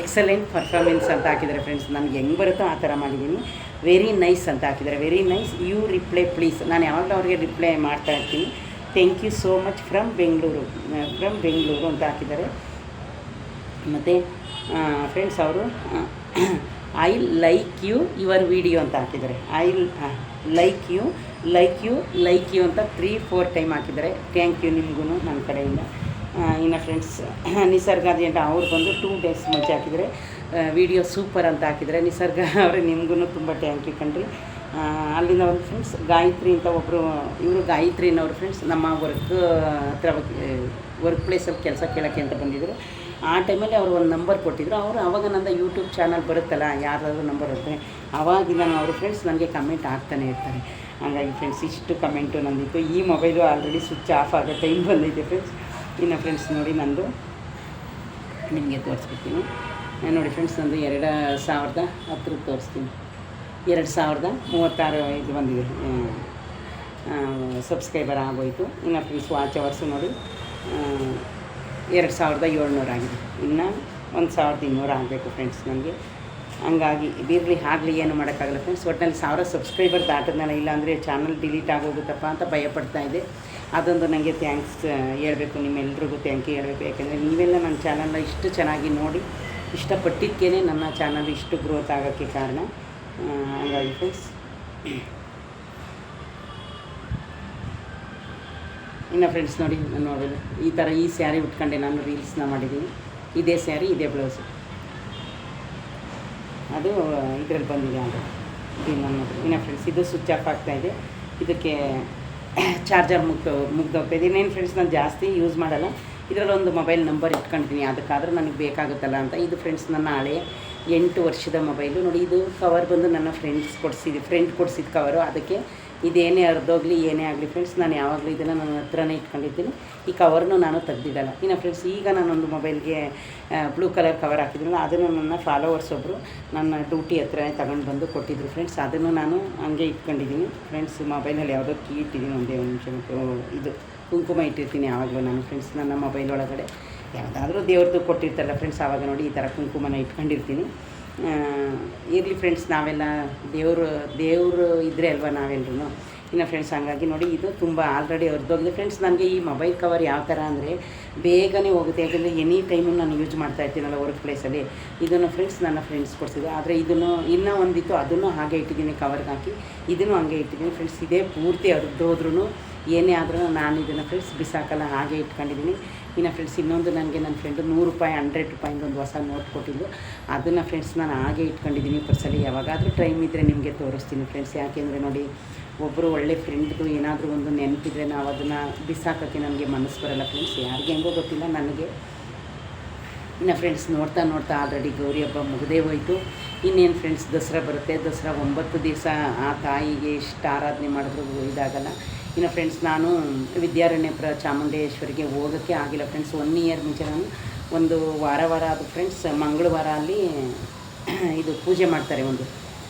ಎಕ್ಸಲೆಂಟ್ ಪರ್ಫಾರ್ಮೆನ್ಸ್ ಅಂತ ಹಾಕಿದ್ದಾರೆ ಫ್ರೆಂಡ್ಸ್. ನನಗೆ ಹೆಂಗೆ ಬರುತ್ತೋ ಆ ಥರ ಮಾಡಿದ್ದೀನಿ. ವೆರಿ ನೈಸ್ ಅಂತ ಹಾಕಿದ್ದಾರೆ, very nice, you reply please. ನಾನು ಯಾವಾಗಲೂ ಅವ್ರಿಗೆ ರಿಪ್ಲೈ ಮಾಡ್ತಾ ಇರ್ತೀನಿ. Thank you so much from Bengaluru ಅಂತ ಹಾಕಿದ್ದಾರೆ. ಮತ್ತು ಫ್ರೆಂಡ್ಸ್ ಅವರು I like you your video ಅಂತ ಹಾಕಿದ್ದಾರೆ. ಲೈಕ್ ಯು ಲೈಕ್ ಯು ಅಂತ 3-4 ಟೈಮ್ ಹಾಕಿದ್ದಾರೆ. ಥ್ಯಾಂಕ್ ಯು ನಿಮಗೂ ನನ್ನ ಕಡೆಯಿಂದ. ಇನ್ನು ಫ್ರೆಂಡ್ಸ್ ನಿಸರ್ಗ ಅಂತ ಅವ್ರು ಬಂದು 2 ಡೇಸ್ ಮುಂಚೆ ಹಾಕಿದರೆ ವಿಡಿಯೋ ಸೂಪರ್ ಅಂತ ಹಾಕಿದರೆ. ನಿಸರ್ಗ ಅವ್ರಿಗೆ ನಿಮಗೂ ತುಂಬ ಥ್ಯಾಂಕ್ ಯು ಕಣ್ರಿ. ಅಲ್ಲಿಂದ ಒಂದು ಫ್ರೆಂಡ್ಸ್ ಗಾಯತ್ರಿ ಅಂತ ಒಬ್ಬರು, ಇವರು ಗಾಯತ್ರಿನವರು ಫ್ರೆಂಡ್ಸ್ ನಮ್ಮ ವರ್ಕ್ ಪ್ಲೇಸಲ್ಲಿ ಕೆಲಸ ಕೇಳೋಕ್ಕೆ ಅಂತ ಬಂದಿದ್ದರು. ಆ ಟೈಮಲ್ಲಿ ಅವರು ಒಂದು ನಂಬರ್ ಕೊಟ್ಟಿದ್ದರು. ಅವರು ಆವಾಗ ನಂದು ಯೂಟ್ಯೂಬ್ ಚಾನಲ್ ಬರುತ್ತಲ್ಲ, ಯಾರಾದರೂ ನಂಬರ್ ಇರುತ್ತೆ, ಆವಾಗಿಂದ ಅವರು ಫ್ರೆಂಡ್ಸ್ ನನಗೆ ಕಮೆಂಟ್ ಆಗ್ತಾನೆ ಇರ್ತಾರೆ. ಹಾಗಾಗಿ ಫ್ರೆಂಡ್ಸ್ ಇಷ್ಟು ಕಮೆಂಟು ನಂದಿತ್ತು. ಈ ಮೊಬೈಲು ಆಲ್ರೆಡಿ ಸ್ವಿಚ್ ಆಫ್ ಆಗೋ ಟೈಮ್ ಬಂದೈತೆ ಫ್ರೆಂಡ್ಸ್. ಇನ್ನು ಫ್ರೆಂಡ್ಸ್ ನೋಡಿ ನಂದು ನಿಮಗೆ ತೋರಿಸ್ಬಿಡ್ತೀನಿ. ನೋಡಿ ಫ್ರೆಂಡ್ಸ್ ನಂದು 2010 ತೋರಿಸ್ತೀನಿ. 2036 ಇದು ಬಂದಿದೆ, ಸಬ್ಸ್ಕ್ರೈಬರ್ ಆಗೋಯಿತು. ಇನ್ನು ಫ್ರೆಂಡ್ಸ್ ವಾಚ್ ಅವರ್ಸು ನೋಡಿ 2700 ಆಗಿದೆ. ಇನ್ನು 1200 ಆಗಬೇಕು ಫ್ರೆಂಡ್ಸ್ ನನಗೆ. ಹಂಗಾಗಿ ಇದಿರಲಿ ಆಗಲಿ, ಏನು ಮಾಡೋಕ್ಕಾಗಲ್ಲ ಫ್ರೆಂಡ್ಸ್. ಒಟ್ಟಿನಲ್ಲಿ 1000 ಸಬ್ಸ್ಕ್ರೈಬರ್ ದಾಟದ್ನಲ್ಲ, ಇಲ್ಲಾಂದರೆ ಚಾನಲ್ ಡಿಲೀಟ್ ಆಗೋಗುತ್ತಪ್ಪ ಅಂತ ಭಯಪಡ್ತಾಯಿದ್ದೆ. ಅದೊಂದು ನನಗೆ ಥ್ಯಾಂಕ್ಸ್ ಹೇಳ್ಬೇಕು, ನಿಮ್ಮೆಲ್ರಿಗೂ ಥ್ಯಾಂಕ್ ಯು ಹೇಳಬೇಕು. ಯಾಕೆಂದರೆ ನೀವೆಲ್ಲ ನನ್ನ ಚಾನಲ್ನ ಇಷ್ಟು ಚೆನ್ನಾಗಿ ನೋಡಿ ಇಷ್ಟಪಟ್ಟಿದ್ದಕ್ಕೇ ನನ್ನ ಚಾನಲ್ ಇಷ್ಟು ಗ್ರೋತ್ ಆಗೋಕ್ಕೆ ಕಾರಣ. ಹಂಗಾಗಿ ಫ್ರೆಂಡ್ಸ್ ಇನ್ನು ಫ್ರೆಂಡ್ಸ್ ನೋಡಿ ನಾನು ನೋಡೋದು ಈ ಥರ ಈ ಸ್ಯಾರಿ ಉಟ್ಕೊಂಡೆ ನಾನು ರೀಲ್ಸ್ನ ಮಾಡಿದ್ದೀನಿ. ಇದೇ ಸ್ಯಾರಿ, ಇದೇ ಬ್ಲೌಸು, ಅದು ಇದರಲ್ಲಿ ಬಂದಿದೆ ಅದು ಇನ್ನೊಂದು. ಇನ್ನು ಫ್ರೆಂಡ್ಸ್ ಇದು ಸ್ವಿಚ್ ಆಫ್ ಆಗ್ತಾಯಿದೆ, ಇದಕ್ಕೆ ಚಾರ್ಜರ್ ಮುಗ್ದೋಗ್ತಾಯಿದೆ. ಇನ್ನೇನು ಫ್ರೆಂಡ್ಸ್ ನಾನು ಜಾಸ್ತಿ ಯೂಸ್ ಮಾಡಲ್ಲ. ಇದರಲ್ಲಿ ಒಂದು ಮೊಬೈಲ್ ನಂಬರ್ ಇಟ್ಕೊಳ್ತೀನಿ, ಅದಕ್ಕಾದ್ರೆ ನನಗೆ ಬೇಕಾಗುತ್ತಲ್ಲ ಅಂತ. ಇದು ಫ್ರೆಂಡ್ಸ್ ನನ್ನ ಹಳೆಯ 8 ವರ್ಷದ ಮೊಬೈಲು. ನೋಡಿ ಇದು ಕವರ್ ಬಂದು ನನ್ನ ಫ್ರೆಂಡ್ ಕೊಡಿಸಿದ ಕವರು. ಅದಕ್ಕೆ ಇದೇನೇ ಹರಿದೋಗ್ಲಿ ಏನೇ ಆಗಲಿ ಫ್ರೆಂಡ್ಸ್, ನಾನು ಯಾವಾಗಲೂ ಇದನ್ನು ನನ್ನ ಹತ್ರನೇ ಇಟ್ಕೊಂಡಿದ್ದೀನಿ. ಈ ಕವರ್ನು ನಾನು ತೆಗ್ದಿದ್ದಲ್ಲ. ಇನ್ನು ಫ್ರೆಂಡ್ಸ್ ಈಗ ನಾನೊಂದು ಮೊಬೈಲ್ಗೆ ಬ್ಲೂ ಕಲರ್ ಕವರ್ ಹಾಕಿದ್ರಲ್ಲ, ಅದನ್ನು ನನ್ನ ಫಾಲೋವರ್ಸ್ ಒಬ್ಬರು ನನ್ನ ಡ್ಯೂಟಿ ಹತ್ರನೇ ತಗೊಂಡು ಬಂದು ಕೊಟ್ಟಿದ್ದರು ಫ್ರೆಂಡ್ಸ್. ಅದನ್ನು ನಾನು ಹಂಗೆ ಇಟ್ಕೊಂಡಿದ್ದೀನಿ ಫ್ರೆಂಡ್ಸ್. ಮೊಬೈಲಲ್ಲಿ ಯಾವುದೋ ಕೀ ಇಟ್ಟಿದ್ದೀನಿ, ಒಂದೇ ಒಂದು ನಿಮಿಷ. ಇದು ಕುಂಕುಮ ಇಟ್ಟಿರ್ತೀನಿ ಯಾವಾಗಲೂ ನಾನು ಫ್ರೆಂಡ್ಸ್. ನನ್ನ ಮೊಬೈಲ್ ಒಳಗಡೆ ಯಾವುದಾದ್ರೂ ದೇವ್ರದ್ದು ಕೊಟ್ಟಿರ್ತಾರಲ್ಲ ಫ್ರೆಂಡ್ಸ್, ಆವಾಗ ನೋಡಿ ಈ ಥರ ಕುಂಕುಮನ ಇಟ್ಕೊಂಡಿರ್ತೀನಿ. ಇರಲಿ ಫ್ರೆಂಡ್ಸ್, ನಾವೆಲ್ಲ ದೇವರು ಇದ್ದರೆ ಅಲ್ವಾ ನಾವೆಲ್ಲರೂ. ಇನ್ನು ಫ್ರೆಂಡ್ಸ್ ಹಂಗಾಗಿ ನೋಡಿ ಇದು ತುಂಬ ಆಲ್ರೆಡಿ ಹರಿದೋಗಿದೆ ಫ್ರೆಂಡ್ಸ್. ನನಗೆ ಈ ಮೊಬೈಲ್ ಕವರ್ ಯಾವ ಥರ ಅಂದರೆ ಬೇಗನೆ ಹೋಗುತ್ತೆ, ಯಾಕೆಂದರೆ ಎನಿ ಟೈಮು ನಾನು ಯೂಸ್ ಮಾಡ್ತಾ ಇರ್ತೀನಲ್ಲ ವರ್ಕ್ ಪ್ಲೇಸಲ್ಲಿ. ಇದನ್ನು ಫ್ರೆಂಡ್ಸ್ ನನ್ನ ಫ್ರೆಂಡ್ಸ್ ಕೊಡಿಸಿದ್ರು. ಆದರೆ ಇದನ್ನು ಇನ್ನೂ ಒಂದಿತ್ತು, ಅದನ್ನು ಹಾಗೆ ಇಟ್ಟಿದ್ದೀನಿ ಕವರ್ಗೆ ಹಾಕಿ, ಇದನ್ನು ಹಾಗೆ ಇಟ್ಟಿದ್ದೀನಿ ಫ್ರೆಂಡ್ಸ್. ಇದೇ ಪೂರ್ತಿ ಹರಿದೋದ್ರೂ ಏನೇ ಆದರೂ ನಾನು ಇದನ್ನು ಫ್ರೆಂಡ್ಸ್ ಬಿಸಾಕಲ್ಲ, ಹಾಗೆ ಇಟ್ಕೊಂಡಿದ್ದೀನಿ. ಇನ್ನು ಫ್ರೆಂಡ್ಸ್ ಇನ್ನೊಂದು ನನಗೆ ನನ್ನ ಫ್ರೆಂಡು 100 ರೂಪಾಯಿ 100 ರೂಪಾಯಿಂದ ಒಂದು ಹೊಸ ನೋಟ್ ಕೊಟ್ಟಿದ್ದು, ಅದನ್ನು ಫ್ರೆಂಡ್ಸ್ ನಾನು ಹಾಗೆ ಇಟ್ಕೊಂಡಿದ್ದೀನಿ ಪರ್ಸಲ್ಲಿ. ಯಾವಾಗಾದರೂ ಟೈಮ್ ಇದ್ದರೆ ನಿಮಗೆ ತೋರಿಸ್ತೀನಿ ಫ್ರೆಂಡ್ಸ್. ಯಾಕೆಂದರೆ ನೋಡಿ ಒಬ್ಬರು ಒಳ್ಳೆ ಫ್ರೆಂಡ್ದು ಏನಾದರೂ ಒಂದು ನೆನಪಿದ್ರೆ ನಾವು ಅದನ್ನು ಬಿಸಾಕೋಕ್ಕೆ ನನಗೆ ಮನಸ್ಸು ಬರೋಲ್ಲ ಫ್ರೆಂಡ್ಸ್. ಯಾರಿಗೆ ಹೆಂಗೋ ಗೊತ್ತಿಲ್ಲ ನನಗೆ. ಇನ್ನು ಫ್ರೆಂಡ್ಸ್ ನೋಡ್ತಾ ಆಲ್ರೆಡಿ ಗೌರಿ ಹಬ್ಬ ಮುಗಿದೇ ಹೋಯಿತು. ಇನ್ನೇನು ಫ್ರೆಂಡ್ಸ್ ದಸರಾ ಬರುತ್ತೆ. ದಸರಾ 9 ದಿವಸ ಆ ತಾಯಿಗೆ ಎಷ್ಟು ಆರಾಧನೆ ಮಾಡಿದ್ರು ಇದಾಗಲ್ಲ. ಇನ್ನು ಫ್ರೆಂಡ್ಸ್ ನಾನು ವಿದ್ಯಾರಣ್ಯಪುರ ಚಾಮುಂಡೇಶ್ವರಿಗೆ ಹೋಗೋಕ್ಕೆ ಆಗಿಲ್ಲ ಫ್ರೆಂಡ್ಸ್. 1 ಇಯರ್ ಮುಂಚೆ ನಾನು ಒಂದು ವಾರ ಅದು ಫ್ರೆಂಡ್ಸ್ ಮಂಗಳವಾರ ಅಲ್ಲಿ ಇದು ಪೂಜೆ ಮಾಡ್ತಾರೆ, ಒಂದು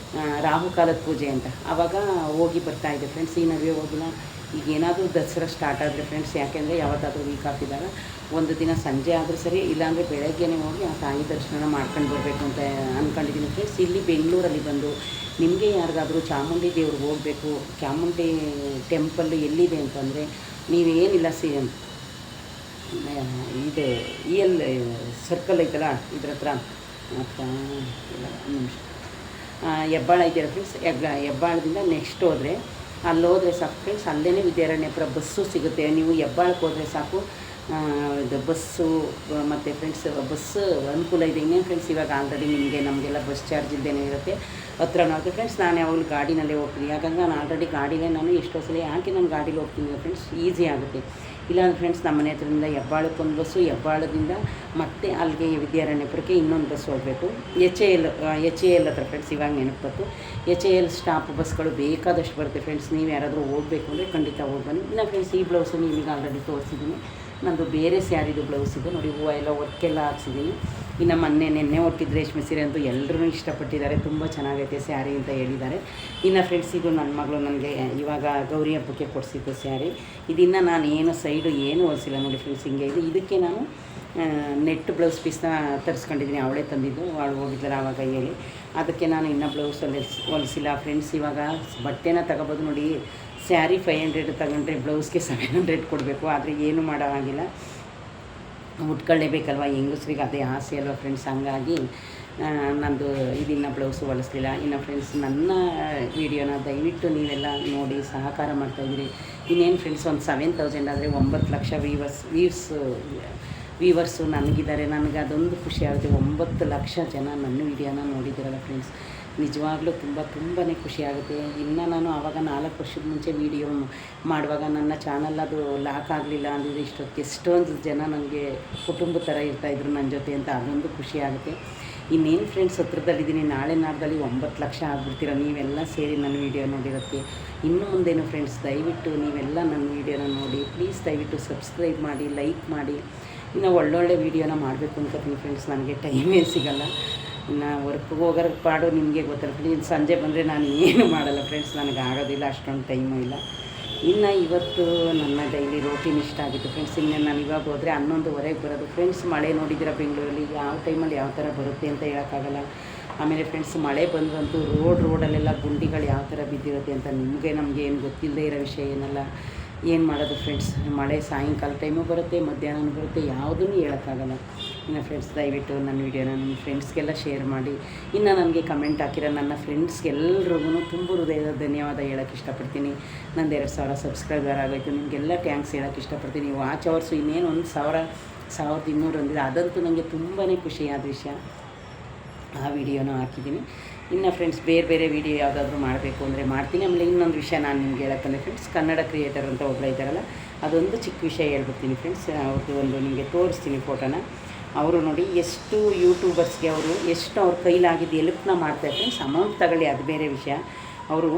ರಾಹುಕಾಲದ ಪೂಜೆ ಅಂತ. ಆವಾಗ ಹೋಗಿ ಬರ್ತಾಯಿದ್ದೆ ಫ್ರೆಂಡ್ಸ್. ಈ ನಡುವೆ ಹೋಗಿಲ್ಲ. ಈಗ ಏನಾದರೂ ದಸರಾ ಸ್ಟಾರ್ಟ್ ಆದರೆ ಫ್ರೆಂಡ್ಸ್, ಯಾಕೆಂದರೆ ಯಾವತ್ತಾದರೂ ವೀಕ್ ಹಾಕಿದಾಗ ಒಂದು ದಿನ ಸಂಜೆ ಆದರೂ ಸರಿ, ಇಲ್ಲಾಂದರೆ ಬೆಳಗ್ಗೆನೇ ಹೋಗಿ ಆ ತಾಯಿ ದರ್ಶನ ಮಾಡ್ಕೊಂಡು ಬರಬೇಕು ಅಂತ ಅಂದ್ಕೊಂಡಿದ್ದೀನಿ ಫ್ರೆಂಡ್ಸ್. ಇಲ್ಲಿ ಬೆಂಗಳೂರಲ್ಲಿ ಬಂದು ನಿಮಗೆ ಯಾರಿಗಾದರೂ ಚಾಮುಂಡಿ ದೇವ್ರಿಗೆ ಹೋಗಬೇಕು, ಚಾಮುಂಡಿ ಟೆಂಪಲ್ಲು ಎಲ್ಲಿದೆ ಅಂತಂದರೆ ನೀವೇನಿಲ್ಲ ಇದು ಸರ್ಕಲ್ ಐತಲ್ಲ ಇದ್ರ ಹತ್ರ ಹೆಬ್ಬಾಳ ಇದೆಯಲ್ಲ ಫ್ರೆಂಡ್ಸ್. ಹೆಬ್ಬಾಳದಿಂದ ನೆಕ್ಸ್ಟ್ ಹೋದರೆ ಅಲ್ಲೋದ್ರೆ ಸಾಕು ಫ್ರೆಂಡ್ಸ್, ಅಲ್ಲೇ ವಿದ್ಯಾರಣ್ಯಪುರ ಬಸ್ಸು ಸಿಗುತ್ತೆ. ನೀವು ಹೆಬ್ಬಾಳಕ್ಕೆ ಹೋದರೆ ಸಾಕು, ಇದು ಬಸ್ಸು ಮತ್ತು ಫ್ರೆಂಡ್ಸ್ ಬಸ್ಸು ಅನುಕೂಲ ಇದೆ. ಇನ್ನೇನು ಫ್ರೆಂಡ್ಸ್ ಇವಾಗ ಆಲ್ರೆಡಿ ನಮಗೆಲ್ಲ ಬಸ್ ಚಾರ್ಜ್ ಇಲ್ಲದೇ ಇರುತ್ತೆ, ಹತ್ರನೂ ಆಗುತ್ತೆ ಫ್ರೆಂಡ್ಸ್. ನಾನು ಯಾವಾಗಲೂ ಗಾಡಿನಲ್ಲೇ ಹೋಗ್ತೀನಿ. ಯಾಕಂದರೆ ನಾನು ಆಲ್ರೆಡಿ ಗಾಡಿಲೇ ನಾನು ಎಷ್ಟೋ ಸಲ ಯಾಕೆ ನಾನು ಗಾಡೀಲಿ ಹೋಗ್ತೀನಿ ಫ್ರೆಂಡ್ಸ್, ಈಸಿ ಆಗುತ್ತೆ. ಇಲ್ಲಾಂದ್ರೆ ಫ್ರೆಂಡ್ಸ್ ನಮ್ಮ ಮನೆ ಹತ್ರದಿಂದ ಹೆಬ್ಬಾಳಕ್ಕೊಂದು ಬಸ್ಸು, ಹೆಬ್ಬಾಳದಿಂದ ಮತ್ತೆ ಅಲ್ಲಿಗೆ ವಿದ್ಯಾರಣ್ಯಪುರಕ್ಕೆ ಇನ್ನೊಂದು ಬಸ್ ಹೋಗಬೇಕು. ಎಚ್ ಎ ಎಲ್ ಹತ್ರ ಫ್ರೆಂಡ್ಸ್ ಇವಾಗ ನೆನಪು ಬಂತು. HAL ಸ್ಟಾಪ್ ಬಸ್ಗಳು ಬೇಕಾದಷ್ಟು ಬರುತ್ತೆ ಫ್ರೆಂಡ್ಸ್. ನೀವು ಯಾರಾದರೂ ಹೋಗಬೇಕು ಅಂದರೆ ಖಂಡಿತ ಹೋಗಿ ಬನ್ನಿ. ಇನ್ನು ಫ್ರೆಂಡ್ಸ್ ಈ ಬ್ಲೌಸು ನಿಮಗೆ ಆಲ್ರೆಡಿ ತೋರಿಸಿದ್ದೀನಿ. ನಂದು ಬೇರೆ ಸ್ಯಾರಿದು ಬ್ಲೌಸ್ ಇದೆ ನೋಡಿ, ಹೂವು ಎಲ್ಲ ವರ್ಕೆಲ್ಲ ಹಾಕ್ಸಿದ್ದೀನಿ. ಇನ್ನು ನೆನ್ನೆ ಒಟ್ಟಿದ್ದು ರೇಷ್ಮೆ ಸೀರೆ ಅಂತೂ ಎಲ್ಲರೂ ಇಷ್ಟಪಟ್ಟಿದ್ದಾರೆ, ತುಂಬ ಚೆನ್ನಾಗೈತೆ ಸ್ಯಾರಿ ಅಂತ ಹೇಳಿದ್ದಾರೆ. ಇನ್ನು ಫ್ರೆಂಡ್ಸ್ ಇದು ನನ್ನ ಮಗಳು ನನಗೆ ಇವಾಗ ಗೌರಿ ಹಬ್ಬಕ್ಕೆ ಕೊಡಿಸಿದ್ದು ಸ್ಯಾರಿ. ಇದನ್ನು ನಾನು ಏನು ಹೊಲಿಸಿಲ್ಲ ನೋಡಿ ಫ್ರೆಂಡ್ಸ್, ಹಿಂಗೆ ಇದಕ್ಕೆ ನಾನು ನೆಟ್ ಬ್ಲೌಸ್ ಪೀಸ್ನ ತರಿಸ್ಕೊಂಡಿದ್ದೀನಿ. ಅವಳೇ ತಂದಿದ್ದು, ಅವಳು ಹೋಗಿದ್ದಲ್ಲ ಆವಾಗ ಹೇಳಿ. ಅದಕ್ಕೆ ನಾನು ಇನ್ನೂ ಬ್ಲೌಸಲ್ಲಿ ಹೊಲಿಸಿಲ್ಲ ಫ್ರೆಂಡ್ಸ್. ಇವಾಗ ಬಟ್ಟೆನ ತಗೋಬೋದು ನೋಡಿ, ಸ್ಯಾರಿ 500 ತಗೊಂಡ್ರೆ ಬ್ಲೌಸ್ಗೆ 700 ಕೊಡಬೇಕು. ಆದರೆ ಏನು ಮಾಡೋ ಹಾಗಿಲ್ಲ, ಉಟ್ಕೊಳ್ಳೇಬೇಕಲ್ವ ಹೆಂಗಸ್ರಿಗೆ, ಅದೇ ಆಸೆ ಅಲ್ವ ಫ್ರೆಂಡ್ಸ್. ಹಂಗಾಗಿ ನಂದು ಇದನ್ನು ಬ್ಲೌಸು ಹೊಲಿಸ್ಲಿಲ್ಲ. ಇನ್ನು ಫ್ರೆಂಡ್ಸ್ ನನ್ನ ವೀಡಿಯೋನ ದಯವಿಟ್ಟು ನೀವೆಲ್ಲ ನೋಡಿ ಸಹಕಾರ ಮಾಡ್ತಾಯಿದ್ದೀರಿ. ಇನ್ನೇನು ಫ್ರೆಂಡ್ಸ್ ಒಂದು 7000 ಆದರೆ 9 ಲಕ್ಷ ವ್ಯೂವರ್ಸು ನನಗಿದ್ದಾರೆ. ನನಗೆ ಅದೊಂದು ಖುಷಿ ಆಗುತ್ತೆ. 9 ಲಕ್ಷ ಜನ ನನ್ನ ವೀಡಿಯೋನ ನೋಡಿದ್ದೀರಲ್ಲ ಫ್ರೆಂಡ್ಸ್, ನಿಜವಾಗ್ಲೂ ತುಂಬಾ ಖುಷಿಯಾಗುತ್ತೆ. ಇನ್ನು ನಾನು ಆವಾಗ 4 ವರ್ಷದ ಮುಂಚೆ ವೀಡಿಯೋ ಮಾಡುವಾಗ ನನ್ನ ಚಾನಲ್ ಅದು ಲಾಕ್ ಆಗಲಿಲ್ಲ ಅಂದರೆ ಎಷ್ಟೊಂದು ಜನ ನನಗೆ ಕುಟುಂಬ ಥರ ಇರ್ತಾಯಿದ್ರು ನನ್ನ ಜೊತೆ ಅಂತ, ಅದೊಂದು ಖುಷಿಯಾಗುತ್ತೆ. ಇನ್ನೇನು ಫ್ರೆಂಡ್ಸ್ ಹತ್ರದಲ್ಲಿದ್ದೀನಿ, ನಾಳೆ ನಾಡ್ದಲ್ಲಿ 9 ಲಕ್ಷ ಆಗಿಬಿಡ್ತೀರ ನೀವೆಲ್ಲ ಸೇರಿ ನನ್ನ ವೀಡಿಯೋ ನೋಡಿರುತ್ತೆ. ಇನ್ನು ಮುಂದೇನು ಫ್ರೆಂಡ್ಸ್ ದಯವಿಟ್ಟು ನೀವೆಲ್ಲ ನನ್ನ ವೀಡಿಯೋನ ನೋಡಿ, ಪ್ಲೀಸ್ ದಯವಿಟ್ಟು ಸಬ್ಸ್ಕ್ರೈಬ್ ಮಾಡಿ, ಲೈಕ್ ಮಾಡಿ. ಇನ್ನು ಒಳ್ಳೊಳ್ಳೆ ವೀಡಿಯೋನ ಮಾಡಬೇಕು ಅಂತೀನಿ ಫ್ರೆಂಡ್ಸ್, ನನಗೆ ಟೈಮೇ ಸಿಗೋಲ್ಲ. ಇನ್ನು ವರ್ಕ್ಗೆ ಹೋಗೋರ ಪಾಡು ನಿಮಗೆ ಗೊತ್ತಲ್ಲ ಫ್ರೆಂಡ್ಸ್, ಸಂಜೆ ಬಂದರೆ ನಾನು ಏನು ಮಾಡಲ್ಲ ಫ್ರೆಂಡ್ಸ್, ನನಗೆ ಆಗೋದಿಲ್ಲ, ಅಷ್ಟೊಂದು ಟೈಮು ಇಲ್ಲ. ಇನ್ನು ಇವತ್ತು ನನ್ನ ಡೈಲಿ ರೋಟೀನ್ ಇಷ್ಟ ಆಗಿತ್ತು ಫ್ರೆಂಡ್ಸ್. ಇನ್ನೇನು ನಾನು ಇವಾಗ ಹೋದರೆ 11:30 ಬರೋದು ಫ್ರೆಂಡ್ಸ್. ಮಳೆ ನೋಡಿದ್ದೀರ ಬೆಂಗಳೂರಲ್ಲಿ ಯಾವ ಟೈಮಲ್ಲಿ ಯಾವ ಥರ ಬರುತ್ತೆ ಅಂತ ಹೇಳೋಕ್ಕಾಗಲ್ಲ. ಆಮೇಲೆ ಫ್ರೆಂಡ್ಸ್ ಮಳೆ ಬಂದ್ರಂತೂ ರೋಡಲ್ಲೆಲ್ಲ ಗುಂಡಿಗಳು ಯಾವ ಥರ ಬಿದ್ದಿರುತ್ತೆ ಅಂತ ನಮಗೆ ಏನು ಗೊತ್ತಿಲ್ಲದೆ ಇರೋ ವಿಷಯ ಏನಲ್ಲ. ಏನು ಮಾಡೋದು ಫ್ರೆಂಡ್ಸ್, ಮಳೆ ಸಾಯಂಕಾಲ ಟೈಮು ಬರುತ್ತೆ, ಮಧ್ಯಾಹ್ನ ಬರುತ್ತೆ, ಯಾವುದೂ ಹೇಳೋಕ್ಕಾಗಲ್ಲ. ಇನ್ನು ಫ್ರೆಂಡ್ಸ್ ದಯವಿಟ್ಟು ನನ್ನ ವೀಡಿಯೋನ ನಿಮ್ಮ ಫ್ರೆಂಡ್ಸ್ಗೆಲ್ಲ ಶೇರ್ ಮಾಡಿ. ಇನ್ನು ನನಗೆ ಕಮೆಂಟ್ ಹಾಕಿರೋ ನನ್ನ ಫ್ರೆಂಡ್ಸ್ಗೆಲ್ರಿಗೂ ತುಂಬ ಹೃದಯದ ಧನ್ಯವಾದ ಹೇಳೋಕ್ಕೆ ಇಷ್ಟಪಡ್ತೀನಿ. ನಂದು 2000 ಸಬ್ಸ್ಕ್ರೈಬರ್ ಆಗೋಯ್ತು, ನಿಮಗೆಲ್ಲ ಟ್ಯಾಂಕ್ಸ್ ಹೇಳೋಕ್ಕೆ ಇಷ್ಟಪಡ್ತೀನಿ. ವಾಚ್ ಅವರ್ಸು ಇನ್ನೇನು 1200 ಒಂದಿದೆ, ಅದಂತೂ ನನಗೆ ತುಂಬಾ ಖುಷಿಯಾದ ವಿಷಯ. ಆ ವಿಡಿಯೋನ ಹಾಕಿದ್ದೀನಿ. ಇನ್ನು ಫ್ರೆಂಡ್ಸ್ ಬೇರೆ ವೀಡಿಯೋ ಯಾವುದಾದ್ರೂ ಮಾಡಬೇಕು ಅಂದರೆ ಮಾಡ್ತೀನಿ. ಆಮೇಲೆ ಇನ್ನೊಂದು ವಿಷಯ ನಾನು ನಿಮ್ಗೆ ಹೇಳಕ್ಕಂದ್ರೆ ಫ್ರೆಂಡ್ಸ್, ಕನ್ನಡ ಕ್ರಿಯೇಟರ್ ಅಂತ ಒಬ್ಬರು ಇದ್ದಾರಲ್ಲ, ಅದೊಂದು ಚಿಕ್ಕ ವಿಷಯ ಹೇಳ್ಬಿಡ್ತೀನಿ ಫ್ರೆಂಡ್ಸ್. ಅವ್ರದ್ದು ಒಂದು ನಿಮಗೆ ತೋರಿಸ್ತೀನಿ ಫೋಟೋನ. ಅವರು ನೋಡಿ ಎಷ್ಟು ಯೂಟ್ಯೂಬರ್ಸ್ಗೆ ಎಷ್ಟು ಅವ್ರ ಕೈಲಾಗಿದ್ದು ಎಲ್ಪ್ನ ಮಾಡ್ತಾರೆ ಫ್ರೆಂಡ್ಸ್. ಅಮೌಂಟ್ ತಗೊಳ್ಳಿ, ಅದು ಬೇರೆ ವಿಷಯ. ಅವರು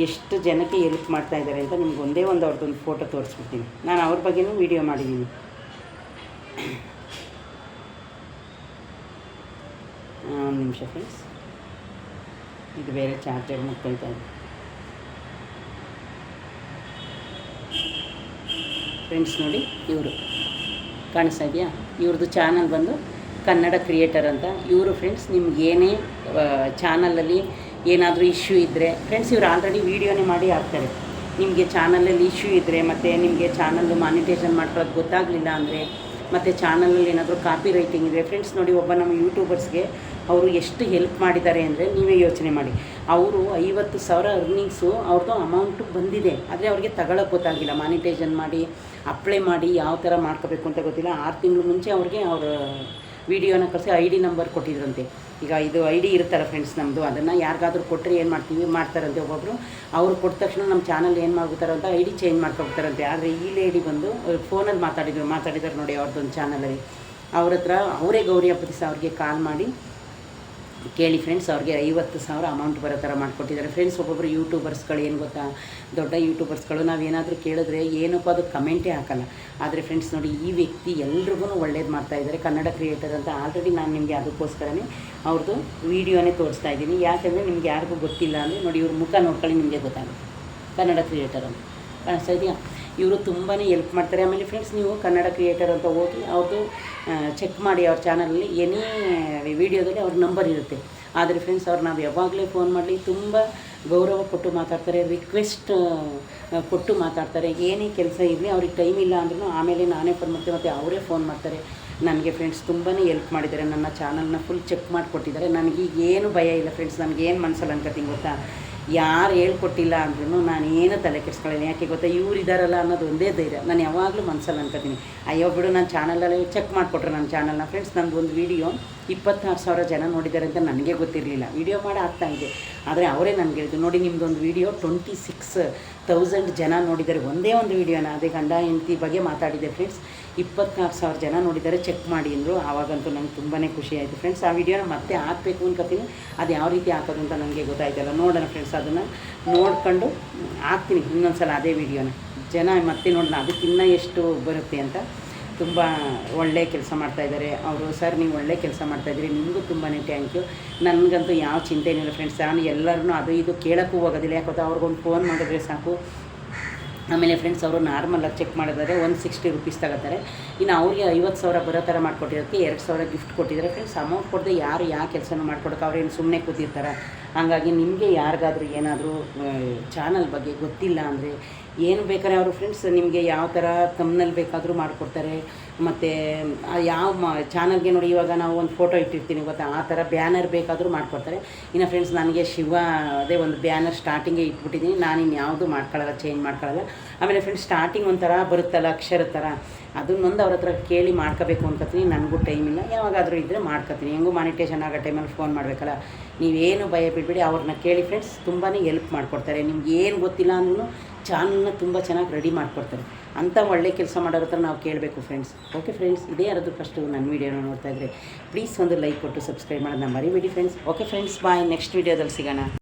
ಎಷ್ಟು ಜನಕ್ಕೆ ಎಲ್ಪ್ ಮಾಡ್ತಾಯಿದ್ದಾರೆ ಅಂತ ನಿಮ್ಗೆ ಒಂದೇ ಅವ್ರದ್ದೊಂದು ಫೋಟೋ ತೋರಿಸ್ಬಿಡ್ತೀನಿ. ನಾನು ಅವ್ರ ಬಗ್ಗೆನೂ ವೀಡಿಯೋ ಮಾಡಿದ್ದೀನಿ. ಒಂದು ನಿಮಿಷ ಫ್ರೆಂಡ್ಸ್, ಇದು ಬೇರೆ ಚಾರ್ಜರ್ ಮುಗ್ತೈತೆ. ಫ್ರೆಂಡ್ಸ್ ನೋಡಿ, ಇವರು ಕಾಣಿಸ್ತಾ ಇದೆಯಾ? ಇವ್ರದ್ದು ಚಾನಲ್ ಬಂದು ಕನ್ನಡ ಕ್ರಿಯೇಟರ್ ಅಂತ. ಇವರು ಫ್ರೆಂಡ್ಸ್ ನಿಮ್ಗೆ ಏನೇ ಚಾನಲಲ್ಲಿ ಏನಾದರೂ ಇಶ್ಯೂ ಇದ್ದರೆ ಫ್ರೆಂಡ್ಸ್, ಇವರು ಆಲ್ರೆಡಿ ವೀಡಿಯೋನೇ ಮಾಡಿ ಹಾಕ್ತಾರೆ. ನಿಮಗೆ ಚಾನಲಲ್ಲಿ ಇಶ್ಯೂ ಇದ್ದರೆ, ಮತ್ತು ನಿಮಗೆ ಚಾನಲ್ಲು ಮಾನಿಟೇಷನ್ ಮಾಡ್ಕೊಳ್ಳೋದು ಗೊತ್ತಾಗಲಿಲ್ಲ ಅಂದರೆ, ಮತ್ತು ಚಾನಲಲ್ಲಿ ಏನಾದರೂ ಕಾಪಿ ರೈಟಿಂಗ್ ಇದೆ ಫ್ರೆಂಡ್ಸ್, ನೋಡಿ ಒಬ್ಬ ನಮ್ಮ ಯೂಟ್ಯೂಬರ್ಸ್ಗೆ ಅವರು ಎಷ್ಟು ಹೆಲ್ಪ್ ಮಾಡಿದ್ದಾರೆ ಅಂದರೆ ನೀವೇ ಯೋಚನೆ ಮಾಡಿ. ಅವರು 50,000 ಅರ್ನಿಂಗ್ಸು ಅವ್ರದ್ದು ಅಮೌಂಟು ಬಂದಿದೆ, ಆದರೆ ಅವ್ರಿಗೆ ತಗೊಳ್ಳೋಕೆ ಗೊತ್ತಾಗಿಲ್ಲ. ಮಾನಿಟೇಷನ್ ಮಾಡಿ ಅಪ್ಲೈ ಮಾಡಿ ಯಾವ ಥರ ಮಾಡ್ಕೋಬೇಕು ಅಂತ ಗೊತ್ತಿಲ್ಲ. 6 ತಿಂಗಳು ಮುಂಚೆ ಅವ್ರಿಗೆ ಅವ್ರ ವೀಡಿಯೋನ ಕಳಿಸಿ ID ನಂಬರ್ ಕೊಟ್ಟಿದ್ರಂತೆ. ಈಗ ಇದು ID ಇರುತ್ತಲ್ಲ ಫ್ರೆಂಡ್ಸ್ ನಮ್ಮದು, ಅದನ್ನು ಯಾರಿಗಾದ್ರೂ ಕೊಟ್ಟರೆ ಏನು ಮಾಡ್ತಾರಂತೆ ಒಬ್ಬೊಬ್ಬರು. ಅವ್ರು ಕೊಟ್ಟ ತಕ್ಷಣ ನಮ್ಮ ಚಾನಲ್ ಏನು ಮಾಡ್ಬಿಡ್ತಾರೆ ಅಂತ ID ಚೇಂಜ್ ಮಾಡ್ಕೊಬಿಡ್ತಾರಂತೆ. ಆದರೆ ಈ ಲೇಡಿ ಬಂದು ಫೋನಲ್ಲಿ ಮಾತಾಡಿದ್ದಾರೆ ನೋಡಿ ಅವ್ರದ್ದೊಂದು ಚಾನಲಲ್ಲಿ. ಅವ್ರ ಹತ್ರ ಅವರೇ ಗೌರಿ ಹಬ್ಬದ ದಿವಸ ಅವ್ರಿಗೆ ಕಾಲ್ ಮಾಡಿ ಕೇಳಿ ಫ್ರೆಂಡ್ಸ್, ಅವ್ರಿಗೆ 50,000 ಅಮೌಂಟ್ ಬರೋ ಥರ ಮಾಡಿಕೊಟ್ಟಿದ್ದಾರೆ ಫ್ರೆಂಡ್ಸ್. ಒಬ್ಬೊಬ್ಬರು ಯೂಟ್ಯೂಬರ್ಸ್ಗಳು ಏನು ಗೊತ್ತಾ, ದೊಡ್ಡ ಯೂಟ್ಯೂಬರ್ಸ್ಗಳು ನಾವೇನಾದರೂ ಕೇಳಿದ್ರೆ ಏನಪ್ಪ ಅದು ಕಮೆಂಟೇ ಹಾಕಲ್ಲ. ಆದರೆ ಫ್ರೆಂಡ್ಸ್ ನೋಡಿ, ಈ ವ್ಯಕ್ತಿ ಎಲ್ರಿಗೂ ಒಳ್ಳೇದು ಮಾಡ್ತಾಯಿದ್ದಾರೆ. ಕನ್ನಡ ಕ್ರಿಯೇಟರ್ ಅಂತ ಆಲ್ರೆಡಿ ನಾನು ನಿಮಗೆ ಅದಕ್ಕೋಸ್ಕರನೇ ಅವ್ರದ್ದು ವೀಡಿಯೋನೇ ತೋರಿಸ್ತಾ ಇದ್ದೀನಿ. ಯಾಕೆಂದರೆ ನಿಮ್ಗೆ ಯಾರಿಗೂ ಗೊತ್ತಿಲ್ಲ ಅಂದರೆ ನೋಡಿ, ಇವ್ರ ಮುಖ ನೋಡ್ಕೊಳ್ಳಿ, ನಿಮಗೆ ಗೊತ್ತಾಗುತ್ತೆ ಕನ್ನಡ ಕ್ರಿಯೇಟರ್ ಅಂತ. ಕಾಣಿಸ್ತಾ ಇದೆಯಾ? ಇವರು ತುಂಬಾ ಹೆಲ್ಪ್ ಮಾಡ್ತಾರೆ. ಆಮೇಲೆ ಫ್ರೆಂಡ್ಸ್, ನೀವು ಕನ್ನಡ ಕ್ರಿಯೇಟರ್ ಅಂತ ಹೋಗಿ ಅವ್ರದ್ದು ಚೆಕ್ ಮಾಡಿ, ಅವ್ರ ಚಾನಲಲ್ಲಿ ಏನೇ ವೀಡಿಯೋದಲ್ಲಿ ಅವ್ರ ನಂಬರ್ ಇರುತ್ತೆ. ಆದರೆ ಫ್ರೆಂಡ್ಸ್, ಅವ್ರು ನಾವು ಯಾವಾಗಲೇ ಫೋನ್ ಮಾಡಲಿ ತುಂಬ ಗೌರವ ಕೊಟ್ಟು ಮಾತಾಡ್ತಾರೆ, ರಿಕ್ವೆಸ್ಟ್ ಕೊಟ್ಟು ಮಾತಾಡ್ತಾರೆ. ಏನೇ ಕೆಲಸ ಇರಲಿ, ಅವ್ರಿಗೆ ಟೈಮ್ ಇಲ್ಲ ಅಂದ್ರೂ ಆಮೇಲೆ ನಾನೇ ಫೋನ್ ಮಾಡ್ತೀನಿ, ಮತ್ತು ಅವರೇ ಫೋನ್ ಮಾಡ್ತಾರೆ ನನಗೆ. ಫ್ರೆಂಡ್ಸ್ ತುಂಬಾ ಹೆಲ್ಪ್ ಮಾಡಿದ್ದಾರೆ, ನನ್ನ ಚಾನಲ್ನ ಫುಲ್ ಚೆಕ್ ಮಾಡಿಕೊಟ್ಟಿದ್ದಾರೆ. ನನಗೀಗ ಏನು ಭಯ ಇಲ್ಲ ಫ್ರೆಂಡ್ಸ್. ನನಗೇನು ಮನಸ್ಸಲ್ಲಿ ಅನ್ಕೋತೀನಿ ಗೊತ್ತಾ, ಯಾರು ಹೇಳ್ಕೊಟ್ಟಿಲ್ಲ ಅಂದ್ರೂ ನಾನು ಏನು ತಲೆ ಕೆಡಿಸ್ಕೊಳ್ಳಲ್ಲ. ಯಾಕೆ ಗೊತ್ತಾ, ಇವ್ರು ಇದ್ದಾರಲ್ಲ ಅನ್ನೋದು ಒಂದೇ ಧೈರ್ಯ. ನಾನು ಯಾವಾಗಲೂ ಮನಸ್ಸಲ್ಲಿ ಅನ್ಕೋತೀನಿ, ಅಯ್ಯೋ ಬಿಡು, ನನ್ನ ಚಾನಲಲ್ಲಿ ಚೆಕ್ ಮಾಡಿಕೊಟ್ರೆ ನನ್ನ ಚಾನಲ್ನ ಫ್ರೆಂಡ್ಸ್. ನಂದು ಒಂದು ವೀಡಿಯೋ 26,000 ಜನ ನೋಡಿದ್ದಾರೆ ಅಂತ ನನಗೆ ಗೊತ್ತಿರಲಿಲ್ಲ. ವೀಡಿಯೋ ಮಾಡಿ ಆಗ್ತಾಯಿದೆ, ಆದರೆ ಅವರೇ ನನಗೆ ಹೇಳಿದ್ರು, ನೋಡಿ ನಿಮ್ಮದೊಂದು ವೀಡಿಯೋ 26,000 ಜನ ನೋಡಿದ್ದಾರೆ, ಒಂದೇ ಒಂದು ವೀಡಿಯೋನ. ಅದೇ ಗಂಡ ಹೆಂಡತಿ ಬಗ್ಗೆ ಮಾತಾಡಿದೆ ಫ್ರೆಂಡ್ಸ್. 26,000 ಜನ ನೋಡಿದ್ದಾರೆ, ಚೆಕ್ ಮಾಡಿ ಅಂದರು. ಆವಾಗಂತೂ ನಂಗೆ ತುಂಬಾ ಖುಷಿ ಆಯಿತು ಫ್ರೆಂಡ್ಸ್. ಆ ವಿಡಿಯೋನ ಮತ್ತೆ ಹಾಕಬೇಕು ಅನ್ಕೋತೀನಿ, ಅದು ಯಾವ ರೀತಿ ಹಾಕೋದು ಅಂತ ನನಗೆ ಗೊತ್ತಾಯ್ತಲ್ಲ. ನೋಡೋಣ ಫ್ರೆಂಡ್ಸ್, ಅದನ್ನು ನೋಡ್ಕೊಂಡು ಹಾಕ್ತೀನಿ ಇನ್ನೊಂದು ಸಲ ಅದೇ ವೀಡಿಯೋನ. ಜನ ಮತ್ತೆ ನೋಡೋಣ ಅದಕ್ಕಿನ್ನ ಎಷ್ಟು ಬರುತ್ತೆ ಅಂತ. ತುಂಬ ಒಳ್ಳೆಯ ಕೆಲಸ ಮಾಡ್ತಾಯಿದ್ದಾರೆ ಅವರು. ಸರ್, ನೀವು ಒಳ್ಳೆ ಕೆಲಸ ಮಾಡ್ತಾಯಿದ್ದೀರಿ, ನಿಮಗೂ ತುಂಬಾ ಥ್ಯಾಂಕ್ ಯು. ನನಗಂತೂ ಯಾವ ಚಿಂತೆ ಏನಿಲ್ಲ ಫ್ರೆಂಡ್ಸ್. ನಾನು ಎಲ್ಲರೂ ಅದು ಇದು ಕೇಳೋಕ್ಕೂ ಹೋಗೋದಿಲ್ಲ. ಯಾಕೆ ಅವ್ರಿಗೊಂದು ಫೋನ್ ಮಾಡಿದ್ರೆ ಸಾಕು. ಆಮೇಲೆ ಫ್ರೆಂಡ್ಸ್, ಅವರು ನಾರ್ಮಲಾಗಿ ಚೆಕ್ ಮಾಡಿದರೆ 160 ರೂಪೀಸ್ ತಗೋತಾರೆ. ಇನ್ನು ಅವ್ರಿಗೆ 50,000 ಬರೋ ಥರ ಮಾಡಿಕೊಟ್ಟಿರೋಕ್ಕೆ 2,000 ಗಿಫ್ಟ್ ಕೊಟ್ಟಿದ್ದಾರೆ ಫ್ರೆಂಡ್ಸ್. ಅಮೌಂಟ್ ಕೊಡದೆ ಯಾರು ಯಾವ ಕೆಲಸನೂ ಮಾಡ್ಕೊಡೋಕೆ ಅವ್ರೇನು ಸುಮ್ಮನೆ ಕೂತಿರ್ತಾರೆ. ಹಾಗಾಗಿ ನಿಮಗೆ ಯಾರಿಗಾದ್ರೂ ಏನಾದರೂ ಚಾನಲ್ ಬಗ್ಗೆ ಗೊತ್ತಿಲ್ಲ ಅಂದರೆ, ಏನು ಬೇಕಾದ್ರೆ ಅವರು ಫ್ರೆಂಡ್ಸ್ ನಿಮಗೆ ಯಾವ ಥರ ತಮ್ನಲ್ಲಿ ಬೇಕಾದರೂ ಮಾಡಿಕೊಡ್ತಾರೆ. ಮತ್ತು ಯಾವ ಚಾನಲ್ಗೆ ನೋಡಿ, ಇವಾಗ ನಾವು ಒಂದು ಫೋಟೋ ಇಟ್ಟಿರ್ತೀನಿ ಗೊತ್ತಾ, ಆ ಥರ ಬ್ಯಾನರ್ ಬೇಕಾದರೂ ಮಾಡಿಕೊಡ್ತಾರೆ. ಇನ್ನು ಫ್ರೆಂಡ್ಸ್ ನನಗೆ ಅದೇ ಒಂದು ಬ್ಯಾನರ್ ಸ್ಟಾರ್ಟಿಂಗೇ ಇಟ್ಬಿಟ್ಟಿದ್ದೀನಿ, ನಾನು ಇನ್ಯಾವುದು ಮಾಡ್ಕೊಳ್ಳಲ್ಲ, ಚೇಂಜ್ ಮಾಡ್ಕೊಳ್ಳಲ್ಲ. ಆಮೇಲೆ ಫ್ರೆಂಡ್ಸ್ ಸ್ಟಾರ್ಟಿಂಗ್ ಒಂಥರ ಬರುತ್ತಲ್ಲ ಅಕ್ಷರ ಥರ, ಅದನ್ನೊಂದು ಅವ್ರ ಹತ್ರ ಕೇಳಿ ಮಾಡ್ಕೋಬೇಕು ಅನ್ಕೋತೀನಿ. ನನಗೂ ಟೈಮ್ ಇಲ್ಲ, ಯಾವಾಗಾದರೂ ಇದ್ದರೆ ಮಾಡ್ಕೋತೀನಿ. ಹೆಂಗೂ ಮಾನಿಟೇಷನ್ ಆಗೋ ಟೈಮಲ್ಲಿ ಫೋನ್ ಮಾಡಬೇಕಲ್ಲ. ನೀವೇನು ಭಯ ಬಿಡಬೇಡಿ, ಅವ್ರನ್ನ ಕೇಳಿ ಫ್ರೆಂಡ್ಸ್, ತುಂಬಾ ಹೆಲ್ಪ್ ಮಾಡಿಕೊಡ್ತಾರೆ. ನಿಮ್ಗೆ ಏನು ಗೊತ್ತಿಲ್ಲ ಅಂದ್ರೂ ಚಾನಲ್ನ ತುಂಬ ಚೆನ್ನಾಗಿ ರೆಡಿ ಮಾಡಿಕೊಡ್ತಾರೆ. ಅಂಥ ಒಳ್ಳೆ ಕೆಲಸ ಮಾಡೋರ ಹತ್ರ ನಾವು ಕೇಳಬೇಕು ಫ್ರೆಂಡ್ಸ್. ಓಕೆ ಫ್ರೆಂಡ್ಸ್, ಇದೇ ಯಾರಾದರೂ ಫಸ್ಟು ನನ್ನ ವೀಡಿಯೋನ ನೋಡ್ತಾ ಇದ್ದರೆ ಪ್ಲೀಸ್ ಒಂದು ಲೈಕ್ ಕೊಟ್ಟು ಸಬ್ಸ್ಕ್ರೈಬ್ ಮಾಡೋದನ್ನ ಮರಿಬೇಡಿ ಫ್ರೆಂಡ್ಸ್. ಓಕೆ ಫ್ರೆಂಡ್ಸ್, ಬಾಯ್. ನೆಕ್ಸ್ಟ್ ವೀಡಿಯೋದಲ್ಲಿ ಸಿಗೋಣ.